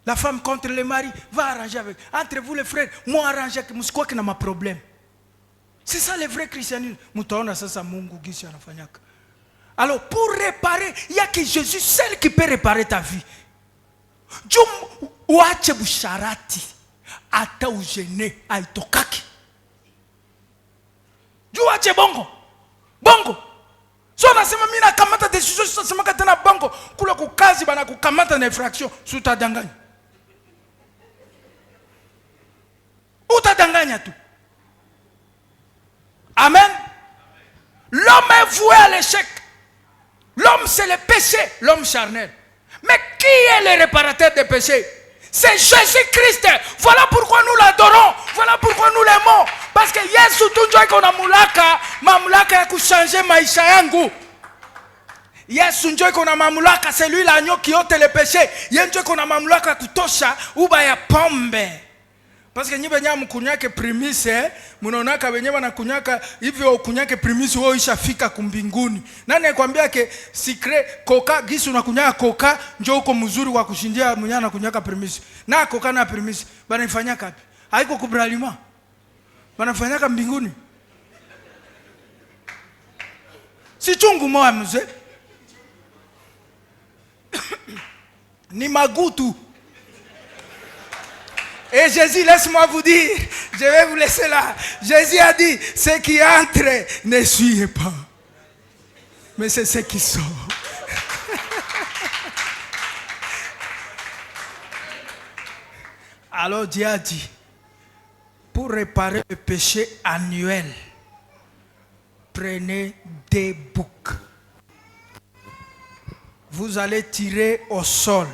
La femme contre le mari, va arranger avec lui. Entre vous les frères, moi arranger avec moi, quoi que n'a ma problème. C'est ça le vrai christianisme. Alors pour réparer, il n'y a que Jésus seul qui peut réparer ta vie. Dieu uache busharati ata ujene aitokaki. Dieu uache bongo. Bongo. So nasema mimi nakamata decision, sasa tena bango kula kukazi bana kukamata na infraction, si utadanganya. Utadanganya tu. Amen. L'homme est voué à l'échec. L'homme c'est le péché, l'homme charnel. Mais qui est le réparateur des péchés? C'est Jésus-Christ. Voilà pourquoi nous l'adorons. Voilà pourquoi nous l'aimons. Parce que Yesu tunjo iko na mamlaka ya kuchanger maisha yangu. Yesu njo iko na mamlaka, c'est lui l'agneau qui ôte les péchés. Yenjo iko na mamlaka kutosha uba ya pombe. Parce que nyibe nyamu kunyake primise, munaonaka wenyewe na kunyaka hivyo kunyake primise wao ishafika kumbinguni. Nani akwambia ke secret coca gisu na kunyaka coca njo uko mzuri wa kushindia mnyana na kunyaka primise. Na coca na primise bana ifanya kapi? Haiko kubralima. Bana fanyaka mbinguni. Si chungu moja mzee. Ni magutu. Et Jésus, laisse-moi vous dire, je vais vous laisser là. Jésus a dit, ceux qui entrent, ne suivez pas. Mais c'est ceux qui sortent. Alors Dieu a dit, pour réparer le péché annuel, prenez des boucs. Vous allez tirer au sol.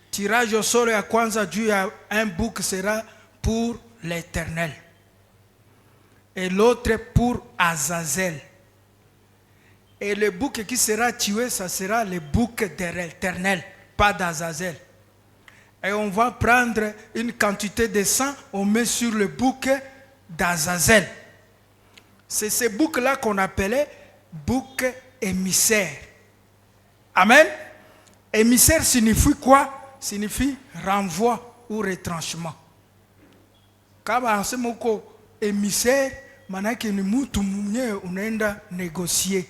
Tirage au sol ya kwanza juu ya un bouc sera pour l'Éternel. Et l'autre pour Azazel. Et le bouc qui sera tué, ça sera le bouc de l'Éternel, pas d'Azazel. Et on va prendre une quantité de sang, on met sur le bouc d'Azazel. C'est ce bouc-là qu'on appelait bouc émissaire. Amen. Émissaire signifie quoi? Signifie renvoi ou retranchement. Kama anasema uko émissaire, manake ni mtu mwenyewe unaenda négocier,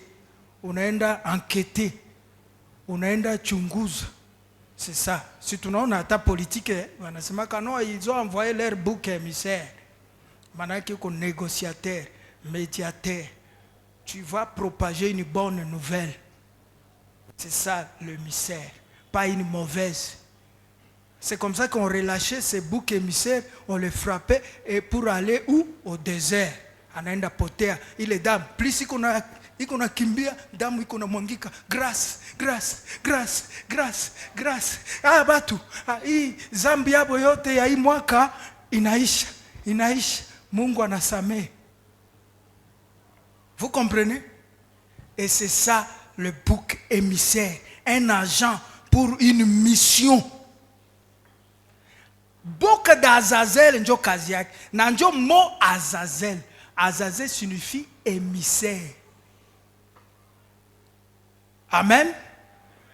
unaenda enquêter, unaenda chunguza. C'est ça. Si tunaona hata politique, wanasema kano ils ont envoyé leur bouc émissaire. Manake uko négociateur, médiateur. Tu vas propager une bonne nouvelle. C'est ça le émissaire, pas une mauvaise. C'est comme ça qu'on relâchait ces boucs émissaires, on les frappait et pour aller où? Au désert. Anaenda potea. Il est dame. Plus iko na kimbia, damu iko na mwangika. Grâce, grâce, grâce, grâce, grâce. Ah batu, hii zambi yabo yote ya hii mwaka inaisha, inaisha. Mungu anasamehe. Vous comprenez? Et c'est ça le bouc émissaire, un agent pour une mission. Bouc d'Azazel njo kazi yake. Na njo mo Azazel. Azazel signifie émissaire. Amen.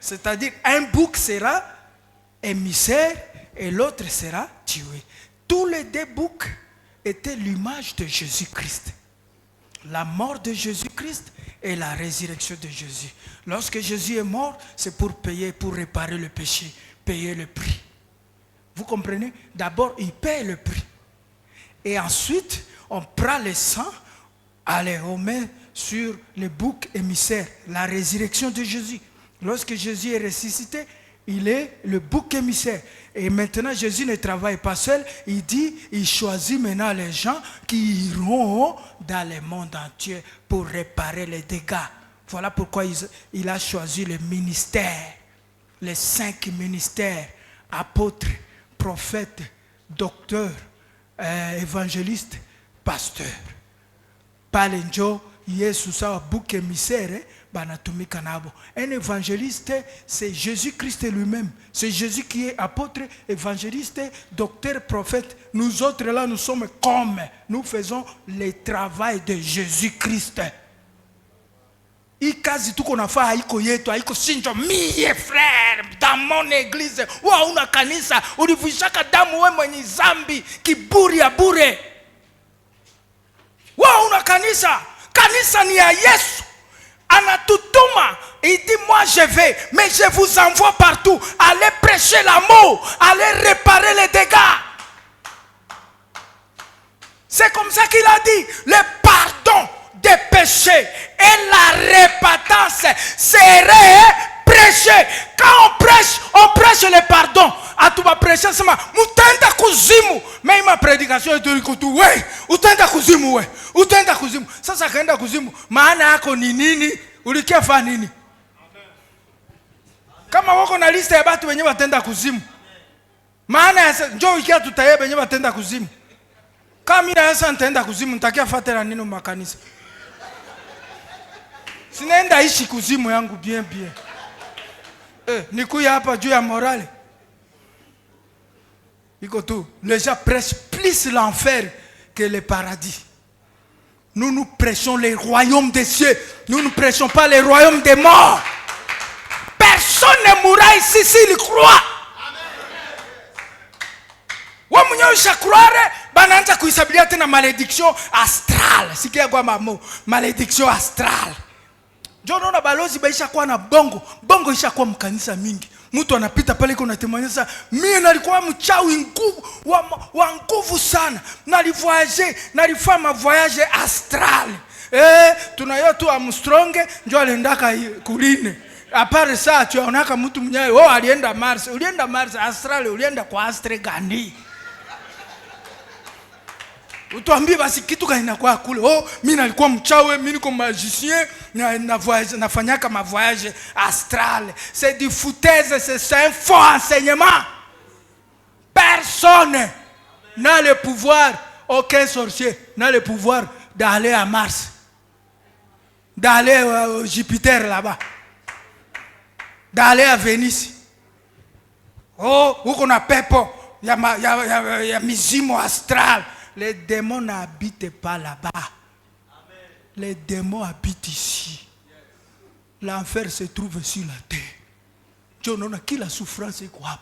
C'est-à-dire un bouc sera émissaire et l'autre sera tué. Tous les deux boucs étaient l'image de Jésus-Christ. la mort de Jésus-Christ et la résurrection de Jésus. Lorsque Jésus est mort, c'est pour payer, pour réparer le péché, payer le prix. Vous comprenez? D'abord, il paye le prix. Et ensuite, on prend le sang, allez, on met sur le bouc émissaire, la résurrection de Jésus. Lorsque Jésus est ressuscité, il est le bouc émissaire. Et maintenant, Jésus ne travaille pas seul. Il dit, il choisit maintenant les gens qui iront dans le monde entier pour réparer les dégâts. Voilà pourquoi il a choisi le ministère, les 5 ministères, apôtres, prophètes, docteurs, évangélistes, pasteurs. Palenjo, Yesu sawa bouc émissaire, banatumika nabo. Un évangéliste, c'est Jésus-Christ lui-même. C'est Jésus qui est apôtre, évangéliste, docteur, prophète. Nous autres là, nous sommes comme, nous faisons le travail de Jésus-Christ. Ikazi tuko nafaa haiko yetu, haiko sinjo mie frère dans mon église. Wa una kanisa, ulivishaka damu we mwenye zambi, kiburi ya bure. Wa una kanisa, kanisa ni ya Yesu. Anatutuma, il dit moi je vais, mais je vous envoie partout. Allez prêcher l'amour, allez réparer les dégâts. C'est comme ça qu'il a dit, le pardon des péchés et la repentance seraient prêchés. Quand on prêche le pardon. Atuba prêcher sema mutenda kuzimu. Mais ma prédication est kutu we utenda kuzimu we utenda kuzimu. Sasa kaenda kuzimu maana yako ni nini? Ulikia fa nini? Kama wako na lista ya watu wenyewe watenda kuzimu. Maana ya njoo ikia tutayebe wenyewe watenda kuzimu. Kama mimi sasa nitaenda kuzimu nitakia fatela nini makanisa? Sinaenda ishi kuzimu yangu bien. Nikuya hapa juu ya morale. Les gens prêchent plus l'enfer que le paradis. Nous prêchons les royaumes des cieux. Nous ne prêchons pas les royaumes des morts. Personne ne mourra ici s'il croit. Wamunyoisha croire, bananza kuisabilia tena malédiction astrale. Sikia kwa mamo, malédiction astrale. Jono na balozi baisha kwa na bongo isha kwa mkanisa mingi. Mtu anapita pale kuna temanyesa, mimi nalikuwa mchawi wa nguvu sana. Nalifanya voyage astral. Tunayo tu Armstrong ndio aliendaka kuline. Apare saa tunaonaka mtu mnyaye, alienda Mars. Ulienda Mars astral, ulienda kwa Astre Gandhi. Utuambie basi kitu gani kwa kule. Mimi nalikuwa mchawi, mimi niko magicien, nafanyaka ma voyage astral. C'est du foutaise, c'est un faux enseignement. Personne n'a le pouvoir, aucun sorcier n'a le pouvoir d'aller à Mars, d'aller au Jupiter là-bas, d'aller à Vénus. Uko na pepo ya mizimu astral. Les démons n'habitent pas là-bas. Les démons habitent ici. L'enfer se trouve sur la terre. Dieu n'en a qui la souffrance est quoi?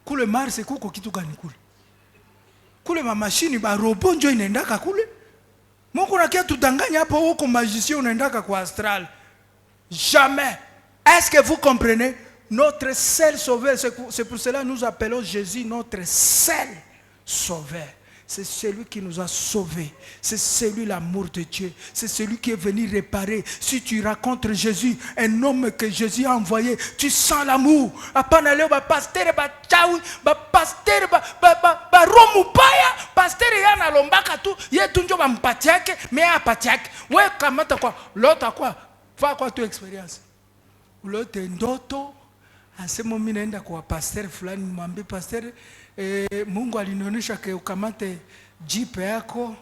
Kule Mars kuko kitu gani kule? Kule ma machine ba robot ndio inaendaka kule. Mungu nakia tudanganya hapo huko magicien unaendaka kwa astral. Jamais. Est-ce que vous comprenez? Notre seul sauveur, c'est pour cela que nous appelons Jésus notre seul sauveur. C'est celui qui nous a sauvés. C'est celui l'amour de Dieu. C'est celui qui est venu réparer. Si tu rencontres Jésus, un homme que Jésus a envoyé, tu sens l'amour. Apanaleo ba pasteur ba chawi, ba pasteur ba romu paya, pasteur yana lombaka tu, yetu njo ba mpati yake, mais apati yake. Wewe kamata kwa l'autre quoi? Fa kwa tu expérience. L'autre ndoto, asemo mimi naenda kwa pasteur fulani, mwambie pasteur Mungu alinionyesha ke ukamate jipe yako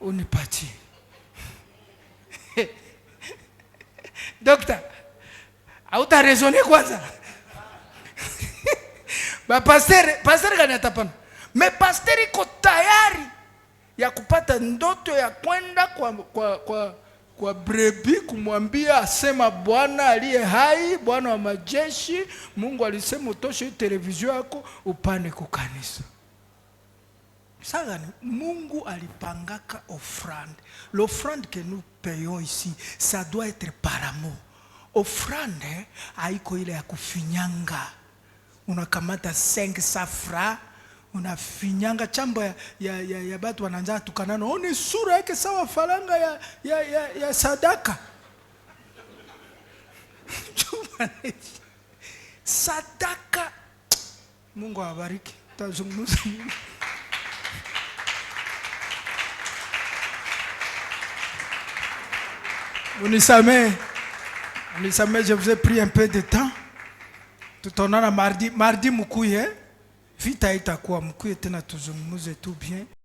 unipatie. Docteur, auta raisonner kwanza. Ba pasteur gani atapana? Mais pasteur iko tayari ya kupata ndoto ya kwenda kwa brebi kumwambia asema Bwana aliye hai, Bwana wa majeshi, Mungu alisema utoshe television yako upane kwa kanisa. Sagani, Mungu alipangaka offrande. L'offrande que nous payons ici, ça doit être par amour. Offrande haiko ile ya kufinyanga. Unakamata 500 francs, unafinyanga chambo ya batu wananja tukanana. One sura yake sawa faranga ya sadaka. Sadaka. Mungu awabariki. Tazungumza. Unisamee, je vous ai pris un peu de temps. Tutaonana mardi mkuye. Vita itakuwa mkuye tena tuzungumuze tu bien.